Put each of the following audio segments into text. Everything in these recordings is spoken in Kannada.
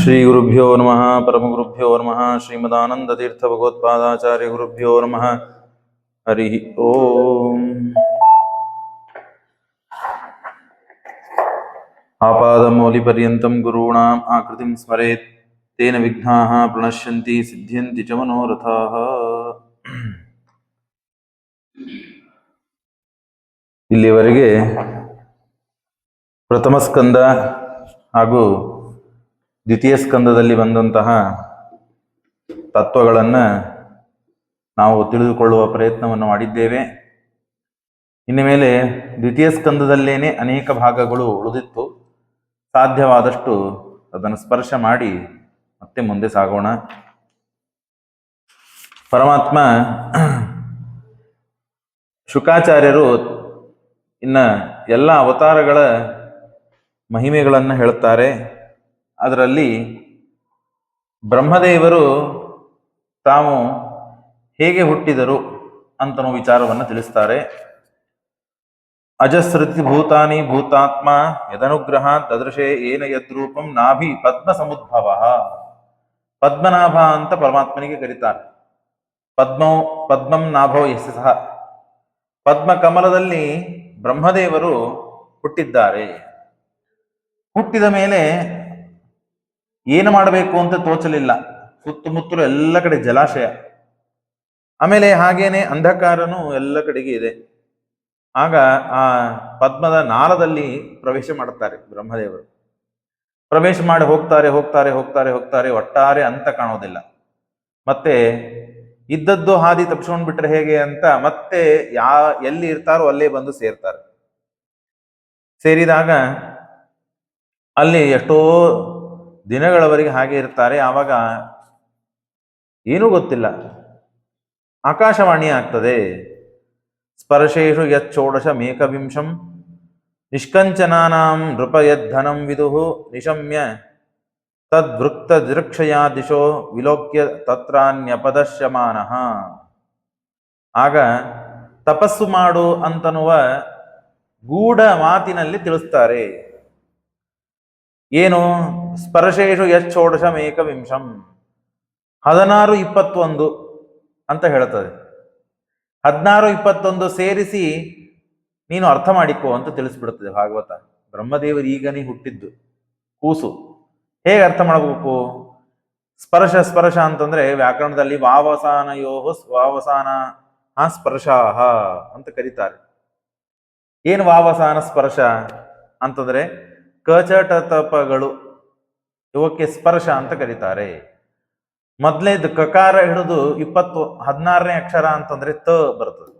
ಶ್ರೀ ಗುರುಭ್ಯೋ ನಮಃ ಪರಮಗುರುಭ್ಯೋ ನಮಃ ಶ್ರೀಮದಾನಂದತೀರ್ಥ ಭಗವತ್ಪಾದಾಚಾರ್ಯ ಗುರುಭ್ಯೋ ನಮಃ ಹರಿ ಓಂ. ಆಪಾದಮೌಲಿಪರ್ಯಂತಂ ಗುರುಣಾಂ ಆಕೃತಿಂ ಸ್ಮರೇತ್ ತೇನ ವಿಘ್ನಾಃ ಪ್ರಣಶ್ಯಂತಿ ಸಿದ್ಧ್ಯಂತಿ ಚ ಮನೋರಥಾಃ. ಇಲ್ಲಿಯವರೆಗೆ ಪ್ರಥಮ ಸ್ಕಂದ ಹಾಗೂ ದ್ವಿತೀಯ ಸ್ಕಂದದಲ್ಲಿ ಬಂದಂತಹ ತತ್ವಗಳನ್ನು ನಾವು ತಿಳಿದುಕೊಳ್ಳುವ ಪ್ರಯತ್ನವನ್ನು ಮಾಡಿದ್ದೇವೆ. ಇನ್ನು ಮೇಲೆ ದ್ವಿತೀಯ ಸ್ಕಂದದಲ್ಲೇನೆ ಅನೇಕ ಭಾಗಗಳು ಉಳಿದಿತ್ತು. ಸಾಧ್ಯವಾದಷ್ಟು ಅದನ್ನು ಸ್ಪರ್ಶ ಮಾಡಿ ಮತ್ತೆ ಮುಂದೆ ಸಾಗೋಣ. ಪರಮಾತ್ಮ ಶುಕಾಚಾರ್ಯರು ಇನ್ನು ಎಲ್ಲ ಅವತಾರಗಳ ಮಹಿಮೆಗಳನ್ನು ಹೇಳುತ್ತಾರೆ. ಅದರಲ್ಲಿ ಬ್ರಹ್ಮದೇವರು ತಾವು ಹೇಗೆ ಹುಟ್ಟಿದರು ಅಂತನೋ ವಿಚಾರವನ್ನು ತಿಳಿಸ್ತಾರೆ. ಅಜಸ್ರತಿ ಭೂತಾನಿ ಭೂತಾತ್ಮ ಯದನುಗ್ರಹ ತದೃಶೇ ಏನ ಯದ್ರೂಪಂ ನಾಭಿ ಪದ್ಮ ಸಮುದ್ಭವ. ಪದ್ಮನಾಭ ಅಂತ ಪರಮಾತ್ಮನಿಗೆ ಕರೀತಾರೆ. ಪದ್ಮಂ ನಾಭೋ ಯಶ ಸಹ. ಪದ್ಮ ಕಮಲದಲ್ಲಿ ಬ್ರಹ್ಮದೇವರು ಹುಟ್ಟಿದ್ದಾರೆ. ಹುಟ್ಟಿದ ಮೇಲೆ ಏನು ಮಾಡಬೇಕು ಅಂತ ತೋಚಲಿಲ್ಲ. ಸುತ್ತಮುತ್ತಲು ಎಲ್ಲ ಕಡೆ ಜಲಾಶಯ, ಆಮೇಲೆ ಹಾಗೇನೆ ಅಂಧಕಾರನು ಎಲ್ಲ ಕಡೆಗೆ ಇದೆ. ಆಗ ಆ ಪದ್ಮದ ನಾಳದಲ್ಲಿ ಪ್ರವೇಶ ಮಾಡುತ್ತಾರೆ ಬ್ರಹ್ಮದೇವರು. ಪ್ರವೇಶ ಮಾಡಿ ಹೋಗ್ತಾರೆ ಹೋಗ್ತಾರೆ ಹೋಗ್ತಾರೆ ಹೋಗ್ತಾರೆ ಒಟ್ಟಾರೆ ಅಂತ ಕಾಣೋದಿಲ್ಲ. ಮತ್ತೆ ಇದ್ದದ್ದು ಹಾದಿ ತಪ್ಪಿಸ್ಕೊಂಡ್ ಬಿಟ್ರೆ ಹೇಗೆ ಅಂತ ಮತ್ತೆ ಎಲ್ಲಿ ಇರ್ತಾರೋ ಅಲ್ಲೇ ಬಂದು ಸೇರ್ತಾರೆ. ಸೇರಿದಾಗ ಅಲ್ಲಿ ಎಷ್ಟೋ ದಿನಗಳವರೆಗೆ ಹಾಗೆ ಇರ್ತಾರೆ. ಆವಾಗ ಏನೂ ಗೊತ್ತಿಲ್ಲ. ಆಕಾಶವಾಣಿ ಆಗ್ತದೆ. ಸ್ಪರ್ಶೇಷು ಯಚ್ಚೋಡಶ ಮೇಕವಿಂಶಂ ನಿಷ್ಕಂಚನಾನಾಂ ನೃಪ ಯದ್ಧನಂ ವಿದುಹು ನಿಶಮ್ಯ ತದ್ವೃಕ್ತ ದಿರಕ್ಷಯಾ ದಿಶೋ ವಿಲೋಕ್ಯ ತತ್ರಾನ್ಯಪದಶ್ಯಮಾನಃ. ಆಗ ತಪಸ್ಸು ಮಾಡು ಅಂತನ್ನುವ ಗೂಢ ಮಾತಿನಲ್ಲಿ ತಿಳಿಸ್ತಾರೆ. ಏನು? ಸ್ಪರ್ಶೇಷು ಯಚ್ಚೋಡಶ ಮೇಕವಿಂಶಂ 16, 21 ಅಂತ ಹೇಳ್ತದೆ. 16, 21 ಸೇರಿಸಿ ನೀನು ಅರ್ಥ ಮಾಡಿಕೋ ಅಂತ ತಿಳಿಸ್ಬಿಡುತ್ತದೆ ಭಾಗವತ. ಬ್ರಹ್ಮದೇವರು ಈಗನೇ ಹುಟ್ಟಿದ್ದು ಕೂಸು, ಹೇಗೆ ಅರ್ಥ ಮಾಡಬೇಕು? ಸ್ಪರ್ಶ ಅಂತಂದ್ರೆ ವ್ಯಾಕರಣದಲ್ಲಿ ವಾವಸಾನ ಸ್ಪರ್ಶಾಹ ಅಂತ ಕರೀತಾರೆ. ಏನು ವಾವಸಾನ ಸ್ಪರ್ಶ ಅಂತಂದ್ರೆ ಕಚಟತಪಗಳು, ಇವಕ್ಕೆ ಸ್ಪರ್ಶ ಅಂತ ಕರೀತಾರೆ. ಮೊದಲೇದು ಕಕಾರ ಹಿಡಿದು 16ನೇ ಅಕ್ಷರ ಅಂತಂದ್ರೆ ತ ಬರ್ತದೆ.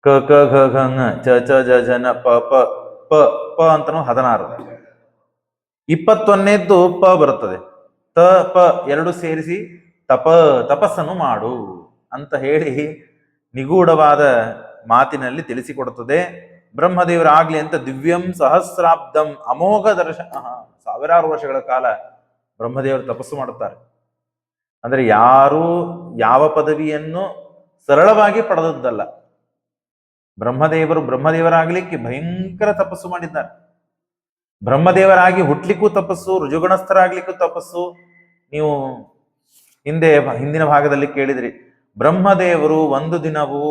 ಕ ಕ ಘ ಘ ಂಗ ಚ ಚ ಜ ಜ ನ ಪ ಪ ಪ ಪ ಅಂತನೂ 16. 21ನೇದ್ದು ಪ ಬರ್ತದೆ. ತ ಪ ಎರಡು ಸೇರಿಸಿ ತಪಸ್ಸನ್ನು ಮಾಡು ಅಂತ ಹೇಳಿ ನಿಗೂಢವಾದ ಮಾತಿನಲ್ಲಿ ತಿಳಿಸಿಕೊಡುತ್ತದೆ. ಬ್ರಹ್ಮದೇವರಾಗ್ಲಿ ಅಂತ ದಿವ್ಯಂ ಸಹಸ್ರಾಬ್ದಂ ಅಮೋಘ ದರ್ಶನ. 1000 ವರ್ಷಗಳ ಕಾಲ ಬ್ರಹ್ಮದೇವರು ತಪಸ್ಸು ಮಾಡುತ್ತಾರೆ. ಅಂದ್ರೆ ಯಾರೂ ಯಾವ ಪದವಿಯನ್ನು ಸರಳವಾಗಿ ಪಡೆದದ್ದಲ್ಲ. ಬ್ರಹ್ಮದೇವರಾಗ್ಲಿಕ್ಕೆ ಭಯಂಕರ ತಪಸ್ಸು ಮಾಡಿದ್ದಾರೆ. ಬ್ರಹ್ಮದೇವರಾಗಿ ಹುಟ್ಲಿಕ್ಕೂ ತಪಸ್ಸು, ಋಜುಗಣಸ್ಥರಾಗ್ಲಿಕ್ಕೂ ತಪಸ್ಸು. ನೀವು ಹಿಂದಿನ ಭಾಗದಲ್ಲಿ ಕೇಳಿದ್ರಿ, ಬ್ರಹ್ಮದೇವರು ಒಂದು ದಿನವೂ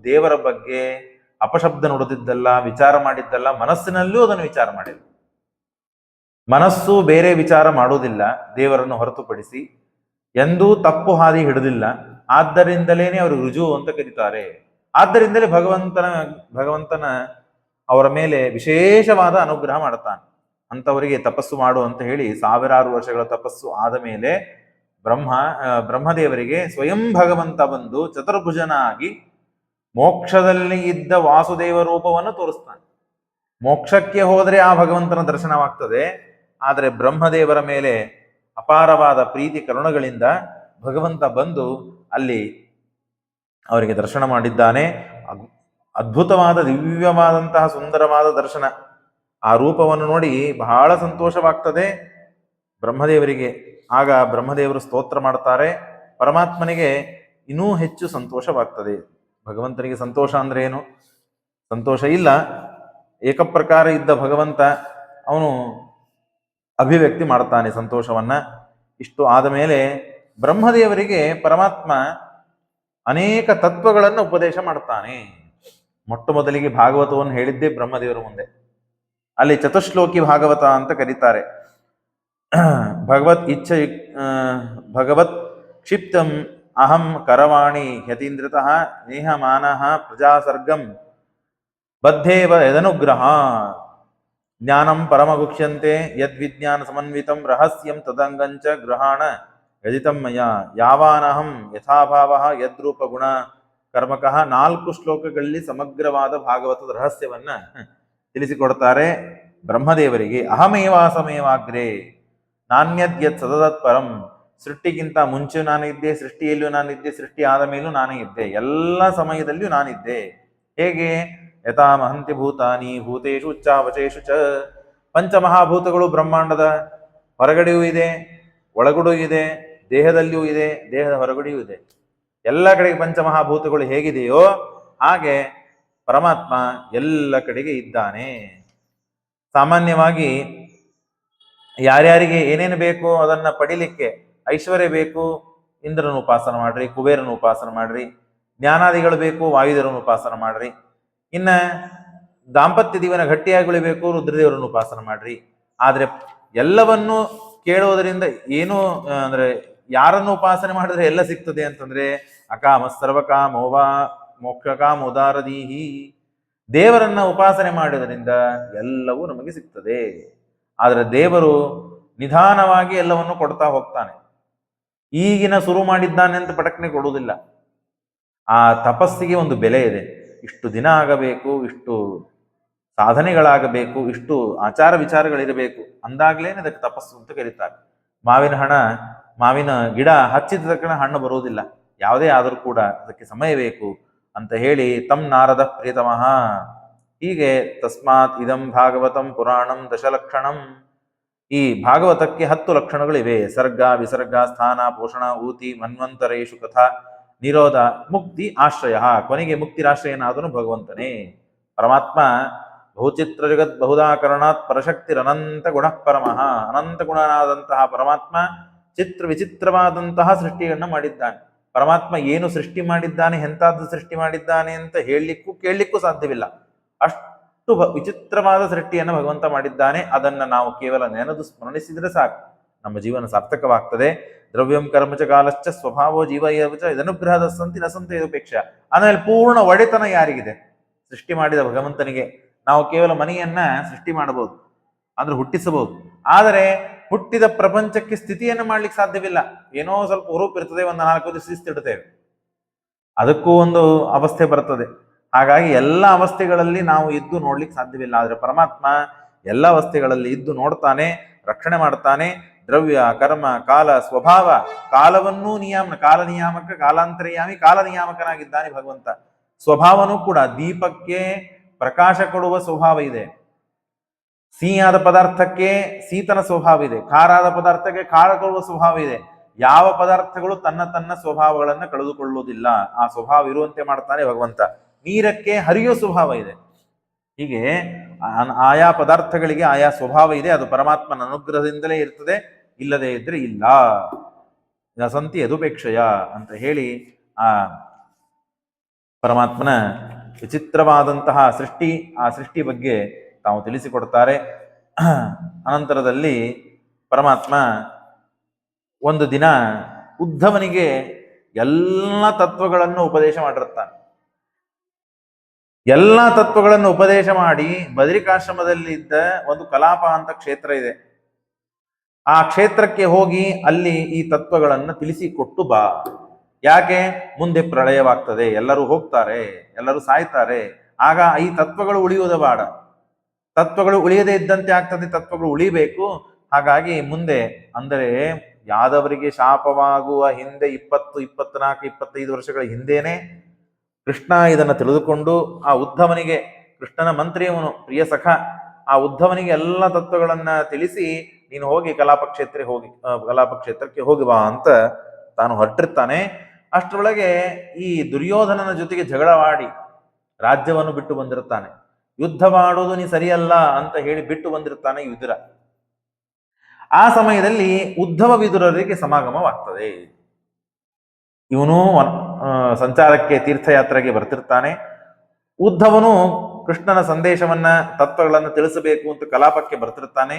ದೇವರ ಬಗ್ಗೆ ಅಪಶಬ್ದ ನುಡಿದಿದ್ದಲ್ಲ, ವಿಚಾರ ಮಾಡಿದ್ದಲ್ಲ. ಮನಸ್ಸಿನಲ್ಲೂ ಅದನ್ನು ವಿಚಾರ ಮಾಡಿದ್ರು. ಮನಸ್ಸು ಬೇರೆ ವಿಚಾರ ಮಾಡುವುದಿಲ್ಲ ದೇವರನ್ನು ಹೊರತುಪಡಿಸಿ. ಎಂದೂ ತಪ್ಪು ಹಾದಿ ಹಿಡಿದಿಲ್ಲ. ಆದ್ದರಿಂದಲೇನೆ ಅವರು ರುಜು ಅಂತ ಕರೀತಾರೆ. ಆದ್ದರಿಂದಲೇ ಭಗವಂತನ ಅವರ ಮೇಲೆ ವಿಶೇಷವಾದ ಅನುಗ್ರಹ ಮಾಡುತ್ತಾನೆ. ಅಂತವರಿಗೆ ತಪಸ್ಸು ಮಾಡು ಅಂತ ಹೇಳಿ 1000 ವರ್ಷಗಳ ತಪಸ್ಸು ಆದ ಮೇಲೆ ಬ್ರಹ್ಮದೇವರಿಗೆ ಸ್ವಯಂ ಭಗವಂತ ಬಂದು ಚತುರ್ಭುಜನಾಗಿ ಮೋಕ್ಷದಲ್ಲಿ ಇದ್ದ ವಾಸುದೇವ ರೂಪವನ್ನು ತೋರಿಸ್ತಾನೆ. ಮೋಕ್ಷಕ್ಕೆ ಹೋದರೆ ಆ ಭಗವಂತನ ದರ್ಶನವಾಗ್ತದೆ. ಆದರೆ ಬ್ರಹ್ಮದೇವರ ಮೇಲೆ ಅಪಾರವಾದ ಪ್ರೀತಿ ಕರುಣಗಳಿಂದ ಭಗವಂತ ಬಂದು ಅಲ್ಲಿ ಅವರಿಗೆ ದರ್ಶನ ಮಾಡಿದ್ದಾನೆ. ಅದ್ಭುತವಾದ ದಿವ್ಯವಾದಂತಹ ಸುಂದರವಾದ ದರ್ಶನ. ಆ ರೂಪವನ್ನು ನೋಡಿ ಬಹಳ ಸಂತೋಷವಾಗ್ತದೆ ಬ್ರಹ್ಮದೇವರಿಗೆ. ಆಗ ಬ್ರಹ್ಮದೇವರು ಸ್ತೋತ್ರ ಮಾಡ್ತಾರೆ. ಪರಮಾತ್ಮನಿಗೆ ಇನ್ನೂ ಹೆಚ್ಚು ಸಂತೋಷವಾಗ್ತದೆ. ಭಗವಂತನಿಗೆ ಸಂತೋಷ ಅಂದ್ರೆ ಏನು? ಸಂತೋಷ ಇಲ್ಲ. ಏಕಪ್ರಕಾರ ಇದ್ದ ಭಗವಂತ ಅವನು ಅಭಿವ್ಯಕ್ತಿ ಮಾಡ್ತಾನೆ ಸಂತೋಷವನ್ನ. ಇಷ್ಟು ಆದ ಮೇಲೆ ಬ್ರಹ್ಮದೇವರಿಗೆ ಪರಮಾತ್ಮ ಅನೇಕ ತತ್ವಗಳನ್ನು ಉಪದೇಶ ಮಾಡ್ತಾನೆ. ಮೊಟ್ಟ ಮೊದಲಿಗೆ ಭಾಗವತವನ್ನು ಹೇಳಿದ್ದೇ ಬ್ರಹ್ಮದೇವರ ಮುಂದೆ. ಅಲ್ಲಿ ಚತುಶ್ಲೋಕಿ ಭಾಗವತ ಅಂತ ಕರೀತಾರೆ. ಭಗವತ್ ಇಚ್ಛ ಭಗವತ್ ಕ್ಷಿಪ್ತಂ ಅಹಂ ಕರವಾಣಿ ಯತೀಂದ್ರತಃ ನೇಹಮಾನಃ ಪ್ರಜಾಸರ್ಗಂ ಬದ್ಧೇವ ಯದನುಗ್ರಹ ಜ್ಞಾನಂ ಪರಮಗುಕ್ಷ್ಯಂತೆ ಯದ್ವಿಜ್ಞಾನ ಸಮನ್ವಿತಂ ರಹಸ್ಯಂ ತದಂಗಂಚ ಗ್ರಹಾಣ ಯದಿತಂ ಮಯ ಯಾವಾನಹಂ ಯಥಾಭಾವ ಯದ್ರೂಪ ಗುಣ ಕರ್ಮಕಃ. 4 ಶ್ಲೋಕಗಳಲ್ಲಿ ಸಮಗ್ರವಾದ ಭಾಗವತದ ರಹಸ್ಯವನ್ನ ತಿಳಿಸಿಕೊಡ್ತಾರೆ ಬ್ರಹ್ಮದೇವರಿಗೆ. ಅಹಮೇವಾಸಮೇವಾಗ್ರೆ ನಾಣ್ಯದ್ಯತ್ ಸದದತ್ ಪರಂ. ಸೃಷ್ಟಿಗಿಂತ ಮುಂಚೆ ನಾನಿದ್ದೆ, ಸೃಷ್ಟಿಯಲ್ಲೂ ನಾನಿದ್ದೆ, ಸೃಷ್ಟಿ ಆದ ಮೇಲೂ ನಾನೇ ಇದ್ದೆ, ಎಲ್ಲ ಸಮಯದಲ್ಲಿಯೂ ನಾನಿದ್ದೆ. ಹೇಗೆ? ಯಥಾ ಮಹಂತಿ ಭೂತಾನಿ ಭೂತೇಶು ಉಚ್ಚಾವಚೇಶು ಚ. ಪಂಚಮಹಾಭೂತಗಳು ಬ್ರಹ್ಮಾಂಡದ ಹೊರಗಡೆಯೂ ಇದೆ, ಒಳಗಡೆಯೂ ಇದೆ, ದೇಹದಲ್ಲಿಯೂ ಇದೆ, ದೇಹದ ಹೊರಗಡೆಯೂ ಇದೆ. ಎಲ್ಲ ಕಡೆಗೆ ಪಂಚಮಹಾಭೂತಗಳು ಹೇಗಿದೆಯೋ ಹಾಗೆ ಪರಮಾತ್ಮ ಎಲ್ಲ ಕಡೆಗೆ ಇದ್ದಾನೆ. ಸಾಮಾನ್ಯವಾಗಿ ಯಾರ್ಯಾರಿಗೆ ಏನೇನು ಬೇಕೋ ಅದನ್ನ ಪಡಿಲಿಕ್ಕೆ, ಐಶ್ವರ್ಯ ಬೇಕು ಇಂದ್ರನ ಉಪಾಸನ ಮಾಡ್ರಿ, ಕುಬೇರನ ಉಪಾಸನ ಮಾಡ್ರಿ. ಜ್ಞಾನಾದಿಗಳು ಬೇಕು ವಾಯುದೇವರನ್ನು ಉಪಾಸನ ಮಾಡ್ರಿ. ಇನ್ನ ದಾಂಪತ್ಯ ಜೀವನ ಗಟ್ಟಿಯಾಗಿ ಉಳಿಬೇಕು ರುದ್ರದೇವರನ್ನು ಉಪಾಸನ ಮಾಡ್ರಿ. ಆದ್ರೆ ಎಲ್ಲವನ್ನೂ ಕೇಳೋದರಿಂದ ಏನು ಅಂದ್ರೆ, ಯಾರನ್ನು ಉಪಾಸನೆ ಮಾಡಿದ್ರೆ ಎಲ್ಲ ಸಿಗ್ತದೆ ಅಂತಂದ್ರೆ, ಅಕಾಮ ಸರ್ವಕಾಮೋವಾ ಮೋಕ್ಷಕಾಮ ಉದಾರದೀಹಿ. ದೇವರನ್ನ ಉಪಾಸನೆ ಮಾಡುವುದರಿಂದ ಎಲ್ಲವೂ ನಮಗೆ ಸಿಗ್ತದೆ. ಆದರೆ ದೇವರು ನಿಧಾನವಾಗಿ ಎಲ್ಲವನ್ನು ಕೊಡ್ತಾ ಹೋಗ್ತಾನೆ. ಈಗಿನ ಶುರು ಮಾಡಿದ್ದಾನೆ ಅಂತ ಪಟಕ್ನೆ ಕೊಡುವುದಿಲ್ಲ. ಆ ತಪಸ್ಸಿಗೆ ಒಂದು ಬೆಲೆ ಇದೆ. ಇಷ್ಟು ದಿನ ಆಗಬೇಕು, ಇಷ್ಟು ಸಾಧನೆಗಳಾಗಬೇಕು, ಇಷ್ಟು ಆಚಾರ ವಿಚಾರಗಳಿರಬೇಕು ಅಂದಾಗ್ಲೇನೆ ಅದಕ್ಕೆ ತಪಸ್ಸು ಅಂತ ಕರೀತಾರೆ. ಮಾವಿನ ಗಿಡ ಹಚ್ಚಿದ ತಕ್ಷಣ ಹಣ್ಣು ಬರುವುದಿಲ್ಲ, ಯಾವುದೇ ಆದರೂ ಕೂಡ ಅದಕ್ಕೆ ಸಮಯ ಬೇಕು ಅಂತ ಹೇಳಿ ತಮ್ ನಾರದ ಪ್ರಿಯತಮಃ. ಹೀಗೆ ತಸ್ಮಾತ್ ಇದಂ ಭಾಗವತಂ ಪುರಾಣಂ ದಶಲಕ್ಷಣಂ. ಈ ಭಾಗವತಕ್ಕೆ 10 ಲಕ್ಷಣಗಳಿವೆ. ಸರ್ಗ, ವಿಸರ್ಗ, ಸ್ಥಾನ, ಪೋಷಣ, ಊತಿ, ಮನ್ವಂತರೇಶು ಕಥಾ, ನಿರೋಧ, ಮುಕ್ತಿ, ಆಶ್ರಯ. ಕೊನೆಗೆ ಮುಕ್ತಿರಾಶ್ರಯನಾದನು ಭಗವಂತನೇ. ಪರಮಾತ್ಮ ಬಹುಚಿತ್ರ ಜಗತ್ ಬಹುದಾಕರಣಾತ್ ಪರಶಕ್ತಿರನಂತ ಗುಣ ಪರಮಃ. ಅನಂತ ಗುಣನಾದಂತಹ ಪರಮಾತ್ಮ ಚಿತ್ರ ವಿಚಿತ್ರವಾದಂತಹ ಸೃಷ್ಟಿಯನ್ನು ಮಾಡಿದ್ದಾನೆ. ಪರಮಾತ್ಮ ಏನು ಸೃಷ್ಟಿ ಮಾಡಿದ್ದಾನೆ, ಎಂತಾದ್ದು ಸೃಷ್ಟಿ ಮಾಡಿದ್ದಾನೆ ಅಂತ ಹೇಳಲಿಕ್ಕೂ ಕೇಳಲಿಕ್ಕೂ ಸಾಧ್ಯವಿಲ್ಲ. ಅಷ್ಟು ವಿಚಿತ್ರವಾದ ಸೃಷ್ಟಿಯನ್ನು ಭಗವಂತ ಮಾಡಿದ್ದಾನೆ. ಅದನ್ನ ನಾವು ಕೇವಲ ನೆನೆದು ಸ್ಮರಣಿಸಿದ್ರೆ ಸಾಕು, ನಮ್ಮ ಜೀವನ ಸಾರ್ಥಕವಾಗ್ತದೆ. ದ್ರವ್ಯಂ ಕರ್ಮಚ ಕಾಲಶ್ಚ ಸ್ವಭಾವೋ ಜೀವ ಇದನುಗ್ರಹದ ಸಂತಿ ನಸಂತ ಇದುಪೇಕ್ಷ. ಆಮೇಲೆ ಪೂರ್ಣ ಒಡೆತನ ಯಾರಿಗಿದೆ? ಸೃಷ್ಟಿ ಮಾಡಿದ ಭಗವಂತನಿಗೆ. ನಾವು ಕೇವಲ ಮನೆಯನ್ನ ಸೃಷ್ಟಿ ಮಾಡಬಹುದು, ಅಂದ್ರೆ ಹುಟ್ಟಿಸಬಹುದು. ಆದರೆ ಹುಟ್ಟಿದ ಪ್ರಪಂಚಕ್ಕೆ ಸ್ಥಿತಿಯನ್ನು ಮಾಡ್ಲಿಕ್ಕೆ ಸಾಧ್ಯವಿಲ್ಲ. ಏನೋ ಸ್ವಲ್ಪ ಹುರುಪು ಇರ್ತದೆ, ಒಂದು 4 ದಿವಸ ಶಿಸ್ತಿಡ್ತೇವೆ, ಅದಕ್ಕೂ ಒಂದು ಅವಸ್ಥೆ ಬರ್ತದೆ. ಹಾಗಾಗಿ ಎಲ್ಲ ಅವಸ್ಥೆಗಳಲ್ಲಿ ನಾವು ಇದ್ದು ನೋಡ್ಲಿಕ್ಕೆ ಸಾಧ್ಯವಿಲ್ಲ. ಆದ್ರೆ ಪರಮಾತ್ಮ ಎಲ್ಲ ಅವಸ್ಥೆಗಳಲ್ಲಿ ಇದ್ದು ನೋಡ್ತಾನೆ, ರಕ್ಷಣೆ ಮಾಡ್ತಾನೆ. ದ್ರವ್ಯ ಕರ್ಮ ಕಾಲ ಸ್ವಭಾವ, ಕಾಲವನ್ನೂ ಕಾಲ ನಿಯಾಮಕ, ಕಾಲಾಂತರ್ಯಾಮಿ, ಕಾಲ ನಿಯಾಮಕನಾಗಿದ್ದಾನೆ ಭಗವಂತ. ಸ್ವಭಾವನೂ ಕೂಡ ದೀಪಕ್ಕೆ ಪ್ರಕಾಶ ಕೊಡುವ ಸ್ವಭಾವ ಇದೆ, ಸಿಹಿಯಾದ ಪದಾರ್ಥಕ್ಕೆ ಶೀತನ ಸ್ವಭಾವ ಇದೆ, ಖಾರಾದ ಪದಾರ್ಥಕ್ಕೆ ಖಾರ ಕೊಡುವ ಸ್ವಭಾವ ಇದೆ. ಯಾವ ಪದಾರ್ಥಗಳು ತನ್ನ ಸ್ವಭಾವಗಳನ್ನ ಕಳೆದುಕೊಳ್ಳುವುದಿಲ್ಲ, ಆ ಸ್ವಭಾವ ಇರುವಂತೆ ಮಾಡ್ತಾನೆ ಭಗವಂತ. ನೀರಕ್ಕೆ ಹರಿಯೋ ಸ್ವಭಾವ ಇದೆ. ಹೀಗೆ ಆಯಾ ಪದಾರ್ಥಗಳಿಗೆ ಆಯಾ ಸ್ವಭಾವ ಇದೆ. ಅದು ಪರಮಾತ್ಮನ ಅನುಗ್ರಹದಿಂದಲೇ ಇರ್ತದೆ, ಇಲ್ಲದೆ ಇದ್ರೆ ಇಲ್ಲ. ನಸಂತಿ ಯದುಪೇಕ್ಷಯ ಅಂತ ಹೇಳಿ ಆ ಪರಮಾತ್ಮನ ವಿಚಿತ್ರವಾದಂತಹ ಸೃಷ್ಟಿ, ಆ ಸೃಷ್ಟಿ ಬಗ್ಗೆ ತಾವು ತಿಳಿಸಿಕೊಡ್ತಾರೆ. ಅನಂತರದಲ್ಲಿ ಪರಮಾತ್ಮ ಒಂದು ದಿನ ಉದ್ಧವನಿಗೆ ಎಲ್ಲ ತತ್ವಗಳನ್ನು ಉಪದೇಶ ಮಾಡಿರುತ್ತಾನೆ. ಎಲ್ಲ ತತ್ವಗಳನ್ನು ಉಪದೇಶ ಮಾಡಿ ಬದರಿಕಾಶ್ರಮದಲ್ಲಿ ಇದ್ದ ಒಂದು ಕಲಾಪ ಅಂತ ಕ್ಷೇತ್ರ ಇದೆ. ಆ ಕ್ಷೇತ್ರಕ್ಕೆ ಹೋಗಿ ಅಲ್ಲಿ ಈ ತತ್ವಗಳನ್ನು ತಿಳಿಸಿಕೊಟ್ಟು ಬಾ. ಯಾಕೆ? ಮುಂದೆ ಪ್ರಳಯವಾಗ್ತದೆ, ಎಲ್ಲರೂ ಹೋಗ್ತಾರೆ, ಎಲ್ಲರೂ ಸಾಯ್ತಾರೆ. ಆಗ ಈ ತತ್ವಗಳು ಉಳಿಯುವುದ ಬೇಡ. ತತ್ವಗಳು ಉಳಿಯದೇ ಇದ್ದಂತೆ ಆಗ್ತದೆ, ತತ್ವಗಳು ಉಳಿಬೇಕು. ಹಾಗಾಗಿ ಮುಂದೆ ಅಂದರೆ ಯಾದವರಿಗೆ ಶಾಪವಾಗುವ ಹಿಂದೆ 20, 24, 25 ವರ್ಷಗಳ ಹಿಂದೇನೆ ಕೃಷ್ಣ ಇದನ್ನು ತಿಳಿದುಕೊಂಡು ಆ ಉದ್ಧವನಿಗೆ, ಕೃಷ್ಣನ ಮಂತ್ರಿಯವನು, ಪ್ರಿಯ ಸಖ, ಆ ಉದ್ಧವನಿಗೆ ಎಲ್ಲ ತತ್ವಗಳನ್ನ ತಿಳಿಸಿ ನೀನು ಹೋಗಿ ಕಲಾಪ ಕ್ಷೇತ್ರಕ್ಕೆ ಹೋಗಿ ಬಾ ಅಂತ ತಾನು ಹೊರಟಿರ್ತಾನೆ. ಅಷ್ಟರೊಳಗೆ ಈ ದುರ್ಯೋಧನನ ಜೊತೆಗೆ ಜಗಳವಾಡಿ ರಾಜ್ಯವನ್ನು ಬಿಟ್ಟು ಬಂದಿರ್ತಾನೆ. ಯುದ್ಧ ಮಾಡುವುದು ನೀ ಸರಿಯಲ್ಲ ಅಂತ ಹೇಳಿ ಬಿಟ್ಟು ಬಂದಿರ್ತಾನೆ ವಿದುರ. ಆ ಸಮಯದಲ್ಲಿ ಉದ್ಧವ ವಿದುರರಿಗೆ ಸಮಾಗಮವಾಗ್ತದೆ. ಇವನು ಸಂಚಾರಕ್ಕೆ ತೀರ್ಥಯಾತ್ರೆಗೆ ಬರ್ತಿರ್ತಾನೆ. ಉದ್ಧವನು ಕೃಷ್ಣನ ಸಂದೇಶವನ್ನ ತತ್ವಗಳನ್ನು ತಿಳಿಸಬೇಕು ಅಂತ ಕಲಾಪಕ್ಕೆ ಬರ್ತಿರ್ತಾನೆ.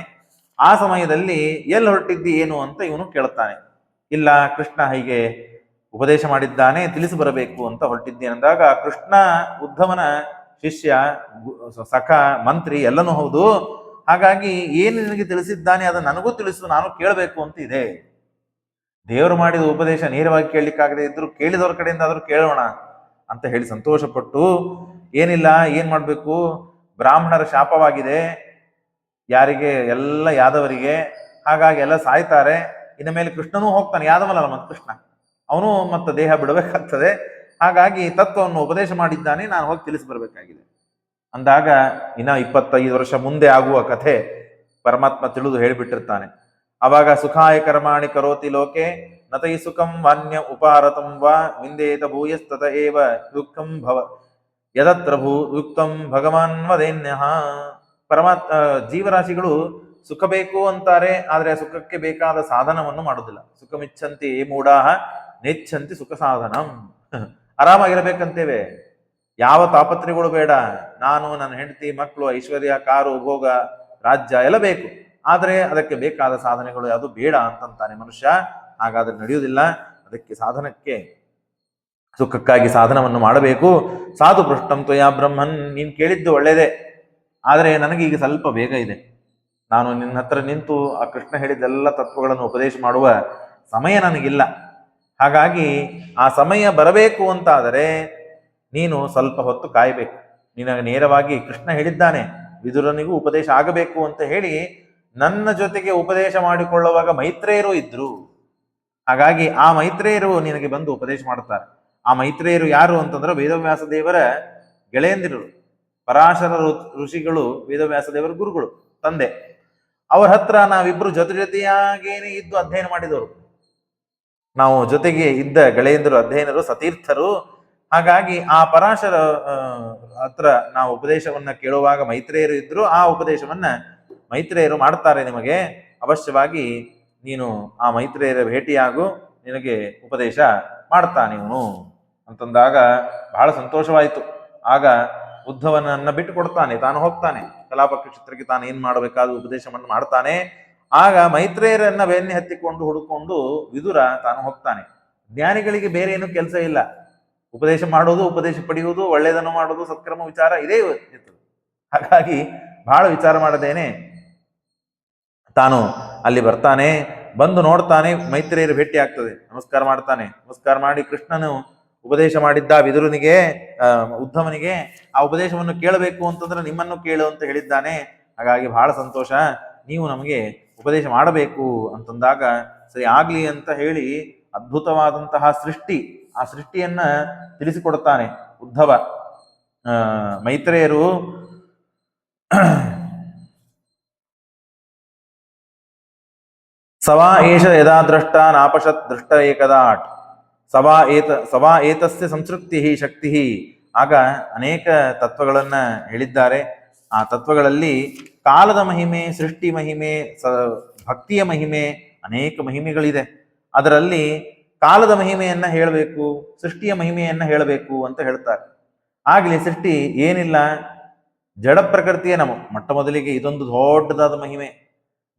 ಆ ಸಮಯದಲ್ಲಿ ಎಲ್ಲಿ ಹೊರಟಿದ್ದಿ ಏನು ಅಂತ ಇವನು ಕೇಳುತ್ತಾನೆ. ಇಲ್ಲ, ಕೃಷ್ಣ ಹೀಗೆ ಉಪದೇಶ ಮಾಡಿದ್ದಾನೆ, ತಿಳಿಸಿ ಬರಬೇಕು ಅಂತ ಹೊರಟಿದ್ದೇನೆ ಅಂದಾಗ, ಕೃಷ್ಣ ಉದ್ಧವನ ಶಿಷ್ಯ, ಸಖ, ಮಂತ್ರಿ ಎಲ್ಲನೂ ಹೌದು. ಹಾಗಾಗಿ ಏನು ನಿನಗೆ ತಿಳಿಸಿದ್ದಾನೆ ಅದನ್ನು ನನಗೂ ತಿಳಿಸು, ನಾನು ಕೇಳಬೇಕು ಅಂತ ಇದೆ. ದೇವರು ಮಾಡಿದ ಉಪದೇಶ ನೇರವಾಗಿ ಕೇಳಲಿಕ್ಕಾಗದೆ ಇದ್ರು ಕೇಳಿದವ್ರ ಕಡೆಯಿಂದ ಆದ್ರೂ ಕೇಳೋಣ ಅಂತ ಹೇಳಿ ಸಂತೋಷಪಟ್ಟು, ಏನಿಲ್ಲ, ಏನ್ ಮಾಡ್ಬೇಕು, ಬ್ರಾಹ್ಮಣರ ಶಾಪವಾಗಿದೆ, ಯಾರಿಗೆ, ಎಲ್ಲ ಯಾದವರಿಗೆ, ಹಾಗಾಗಿ ಎಲ್ಲ ಸಾಯ್ತಾರೆ. ಇನ್ನು ಮೇಲೆ ಕೃಷ್ಣನೂ ಹೋಗ್ತಾನೆ, ಯಾದವನಲ್ಲ ಮತ್ತೆ ಕೃಷ್ಣ, ಅವನು ಮತ್ತೆ ದೇಹ ಬಿಡಬೇಕಾಗ್ತದೆ. ಹಾಗಾಗಿ ತತ್ವವನ್ನು ಉಪದೇಶ ಮಾಡಿದ್ದಾನೆ, ನಾನು ಹೋಗಿ ತಿಳಿಸಿ ಬರಬೇಕಾಗಿದೆ ಅಂದಾಗ, ಇನ್ನ 25 ವರ್ಷ ಮುಂದೆ ಆಗುವ ಕಥೆ ಪರಮಾತ್ಮ ತಿಳಿದು ಹೇಳಿಬಿಟ್ಟಿರ್ತಾನೆ. ಅವಾಗ ಸುಖಾಯ ಕರ್ಮಾಣಿ ಕರೋತಿ ಲೋಕೆ ನತೈ ಸುಖಂ ವಾನ್ಯ ಉಪಾರತಂ ವಾ ವಿಂದೇತ ಭೂಯಸ್ತತ ಏವ ಯುಕ್ತಂ ಭವ ಯದತ್ರ ಭೂ ಯುಕ್ತಂ ಭಗವಾನ್ ವದೇನ್ಯಃ. ಜೀವರಾಶಿಗಳು ಸುಖ ಬೇಕು ಅಂತಾರೆ, ಆದ್ರೆ ಸುಖಕ್ಕೆ ಬೇಕಾದ ಸಾಧನವನ್ನು ಮಾಡುವುದಿಲ್ಲ. ಸುಖಮಿಚ್ಛಂತಿ ಮೂಢಾಹ ನೆಚ್ಛಂತಿ ಸುಖ ಸಾಧನಂ. ಆರಾಮಾಗಿರಬೇಕಂತೇವೆ, ಯಾವ ತಾಪತ್ರೆಗಳು ಬೇಡ, ನಾನು, ನನ್ನ ಹೆಂಡತಿ, ಮಕ್ಕಳು, ಐಶ್ವರ್ಯ, ಕಾರು, ಭೋಗ, ರಾಜ್ಯ ಎಲ್ಲ ಬೇಕು, ಆದರೆ ಅದಕ್ಕೆ ಬೇಕಾದ ಸಾಧನೆಗಳು ಯಾವುದು ಬೇಡ ಅಂತಂತಾನೆ ಮನುಷ್ಯ. ಹಾಗಾದ್ರೆ ನಡೆಯುವುದಿಲ್ಲ. ಅದಕ್ಕೆ ಸಾಧನಕ್ಕೆ, ಸುಖಕ್ಕಾಗಿ ಸಾಧನವನ್ನು ಮಾಡಬೇಕು. ಸಾಧು ಪೃಷ್ಟಂ ತ್ವಯಾ ಬ್ರಹ್ಮನ್, ನೀನ್ ಕೇಳಿದ್ದು ಒಳ್ಳೇದೇ, ಆದರೆ ನನಗೆ ಈಗ ಸ್ವಲ್ಪ ಬೇಗ ಇದೆ. ನಾನು ನಿನ್ನ ಹತ್ರ ನಿಂತು ಆ ಕೃಷ್ಣ ಹೇಳಿದ್ದೆಲ್ಲ ತತ್ವಗಳನ್ನು ಉಪದೇಶ ಮಾಡುವ ಸಮಯ ನನಗಿಲ್ಲ. ಹಾಗಾಗಿ ಆ ಸಮಯ ಬರಬೇಕು ಅಂತಾದರೆ ನೀನು ಸ್ವಲ್ಪ ಹೊತ್ತು ಕಾಯಬೇಕು. ನಿನಗೆ ನೇರವಾಗಿ ಕೃಷ್ಣ ಹೇಳಿದ್ದಾನೆ, ವಿದುರನಿಗೂ ಉಪದೇಶ ಆಗಬೇಕು ಅಂತ ಹೇಳಿ ನನ್ನ ಜೊತೆಗೆ ಉಪದೇಶ ಮಾಡಿಕೊಳ್ಳುವಾಗ ಮೈತ್ರೇಯರು ಇದ್ರು. ಹಾಗಾಗಿ ಆ ಮೈತ್ರೇಯರು ನಿನಗೆ ಬಂದು ಉಪದೇಶ ಮಾಡುತ್ತಾರೆ. ಆ ಮೈತ್ರೇಯರು ಯಾರು ಅಂತಂದ್ರೆ ವೇದವ್ಯಾಸ ದೇವರ ಗೆಳೆಯಂದಿರು, ಪರಾಶರ ಋಷಿಗಳು, ವೇದವ್ಯಾಸ ದೇವರ ಗುರುಗಳು, ತಂದೆ. ಅವರ ಹತ್ರ ನಾವಿಬ್ರು ಜೊತೆಯಾಗೇನೆ ಇದ್ದು ಅಧ್ಯಯನ ಮಾಡಿದವರು. ನಾವು ಜೊತೆಗೆ ಇದ್ದ ಗೆಳೆಯಂದರು, ಅಧ್ಯಯನರು, ಸತೀರ್ಥರು. ಹಾಗಾಗಿ ಆ ಪರಾಶರ ಹತ್ರ ನಾವು ಉಪದೇಶವನ್ನ ಕೇಳುವಾಗ ಮೈತ್ರೇಯರು ಇದ್ರು. ಆ ಉಪದೇಶವನ್ನ ಮೈತ್ರೇಯರು ಮಾಡ್ತಾರೆ ನಿಮಗೆ, ಅವಶ್ಯವಾಗಿ ನೀನು ಆ ಮೈತ್ರೇಯರ ಭೇಟಿಯಾಗು, ನಿನಗೆ ಉಪದೇಶ ಮಾಡ್ತಾನೆ ಇವನು ಅಂತಂದಾಗ ಬಹಳ ಸಂತೋಷವಾಯಿತು. ಆಗ ಉದ್ಧವನನ್ನ ಬಿಟ್ಟು ಕೊಡ್ತಾನೆ, ತಾನು ಹೋಗ್ತಾನೆ ಕಲಾಪ ಕ್ಷೇತ್ರಕ್ಕೆ, ತಾನು ಏನ್ ಮಾಡಬೇಕಾದ ಉಪದೇಶವನ್ನು ಮಾಡ್ತಾನೆ. ಆಗ ಮೈತ್ರೇಯರನ್ನ ಬೆನ್ನಿ ಹತ್ತಿಕೊಂಡು ಹುಡುಕೊಂಡು ವಿದುರ ತಾನು ಹೋಗ್ತಾನೆ. ಜ್ಞಾನಿಗಳಿಗೆ ಬೇರೆ ಏನು ಕೆಲಸ ಇಲ್ಲ, ಉಪದೇಶ ಮಾಡೋದು, ಉಪದೇಶ ಪಡೆಯುವುದು, ಒಳ್ಳೆಯದನ್ನು ಮಾಡೋದು, ಸತ್ಕ್ರಮ ವಿಚಾರ ಇದೇ ಇರ್ತದೆ. ಹಾಗಾಗಿ ಬಹಳ ವಿಚಾರ ಮಾಡದೇನೆ ತಾನು ಅಲ್ಲಿ ಬರ್ತಾನೆ. ಬಂದು ನೋಡ್ತಾನೆ, ಮೈತ್ರೇಯರು ಭೇಟಿ ಆಗ್ತದೆ, ನಮಸ್ಕಾರ ಮಾಡ್ತಾನೆ. ನಮಸ್ಕಾರ ಮಾಡಿ, ಕೃಷ್ಣನು ಉಪದೇಶ ಮಾಡಿದ್ದ ವಿದುರನಿಗೆ, ಉದ್ಧವನಿಗೆ, ಆ ಉಪದೇಶವನ್ನು ಕೇಳಬೇಕು ಅಂತಂದ್ರೆ ನಿಮ್ಮನ್ನು ಕೇಳು ಅಂತ ಹೇಳಿದ್ದಾನೆ. ಹಾಗಾಗಿ ಬಹಳ ಸಂತೋಷ, ನೀವು ನಮಗೆ ಉಪದೇಶ ಮಾಡಬೇಕು ಅಂತಂದಾಗ, ಸರಿ ಆಗ್ಲಿ ಅಂತ ಹೇಳಿ ಅದ್ಭುತವಾದಂತಹ ಸೃಷ್ಟಿ, ಆ ಸೃಷ್ಟಿಯನ್ನ ತಿಳಿಸಿಕೊಡುತ್ತಾನೆ ಉದ್ಧವ. ಮೈತ್ರೇಯರು ಸವಾ ಏಷ ಯದಾ ದೃಷ್ಟ ನಾಪಶತ್ ದೃಷ್ಟ ಏಕದಾಟ್ ಸವಾ ಏತಸ್ಯ ಸಂಸೃಪ್ತಿ ಶಕ್ತಿ. ಆಗ ಅನೇಕ ತತ್ವಗಳನ್ನ ಹೇಳಿದ್ದಾರೆ. ಆ ತತ್ವಗಳಲ್ಲಿ ಕಾಲದ ಮಹಿಮೆ, ಸೃಷ್ಟಿ ಮಹಿಮೆ, ಭಕ್ತಿಯ ಮಹಿಮೆ, ಅನೇಕ ಮಹಿಮೆಗಳಿದೆ. ಅದರಲ್ಲಿ ಕಾಲದ ಮಹಿಮೆಯನ್ನ ಹೇಳಬೇಕು, ಸೃಷ್ಟಿಯ ಮಹಿಮೆಯನ್ನ ಹೇಳಬೇಕು ಅಂತ ಹೇಳ್ತಾರೆ. ಆಗಲಿ ಸೃಷ್ಟಿ ಏನಿಲ್ಲ, ಜಡ ಪ್ರಕೃತಿಯ ಮೊಟ್ಟ ಮೊದಲಿಗೆ ಇದೊಂದು ದೊಡ್ಡದಾದ ಮಹಿಮೆ.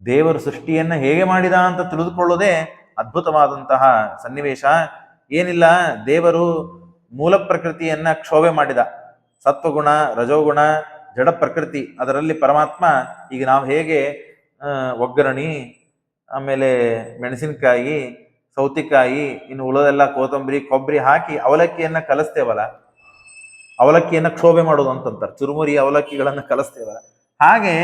ದೇವರು ಸೃಷ್ಟಿಯನ್ನ ಹೇಗೆ ಮಾಡಿದ ಅಂತ ತಿಳಿದುಕೊಳ್ಳೋದೇ ಅದ್ಭುತವಾದಂತಹ ಸನ್ನಿವೇಶ. ಏನಿಲ್ಲ, ದೇವರು ಮೂಲ ಪ್ರಕೃತಿಯನ್ನ ಕ್ಷೋಭೆ ಮಾಡಿದ. ಸತ್ವಗುಣ, ರಜೋಗುಣ, ಜಡ ಪ್ರಕೃತಿ, ಅದರಲ್ಲಿ ಪರಮಾತ್ಮ, ಈಗ ನಾವು ಹೇಗೆ ಒಗ್ಗರಣಿ, ಆಮೇಲೆ ಮೆಣಸಿನಕಾಯಿ, ಸೌತಿಕಾಯಿ, ಇನ್ನು ಉಳದೆಲ್ಲ ಕೋತಂಬರಿ, ಕೊಬ್ಬರಿ ಹಾಕಿ ಅವಲಕ್ಕಿಯನ್ನ ಕಲಿಸ್ತೇವಲ್ಲ, ಅವಲಕ್ಕಿಯನ್ನ ಕ್ಷೋಭೆ ಮಾಡೋದು ಅಂತಂತಾರೆ, ಚುರುಮುರಿ ಅವಲಕ್ಕಿಗಳನ್ನ ಕಲಿಸ್ತೇವಲ್ಲ, ಹಾಗೆ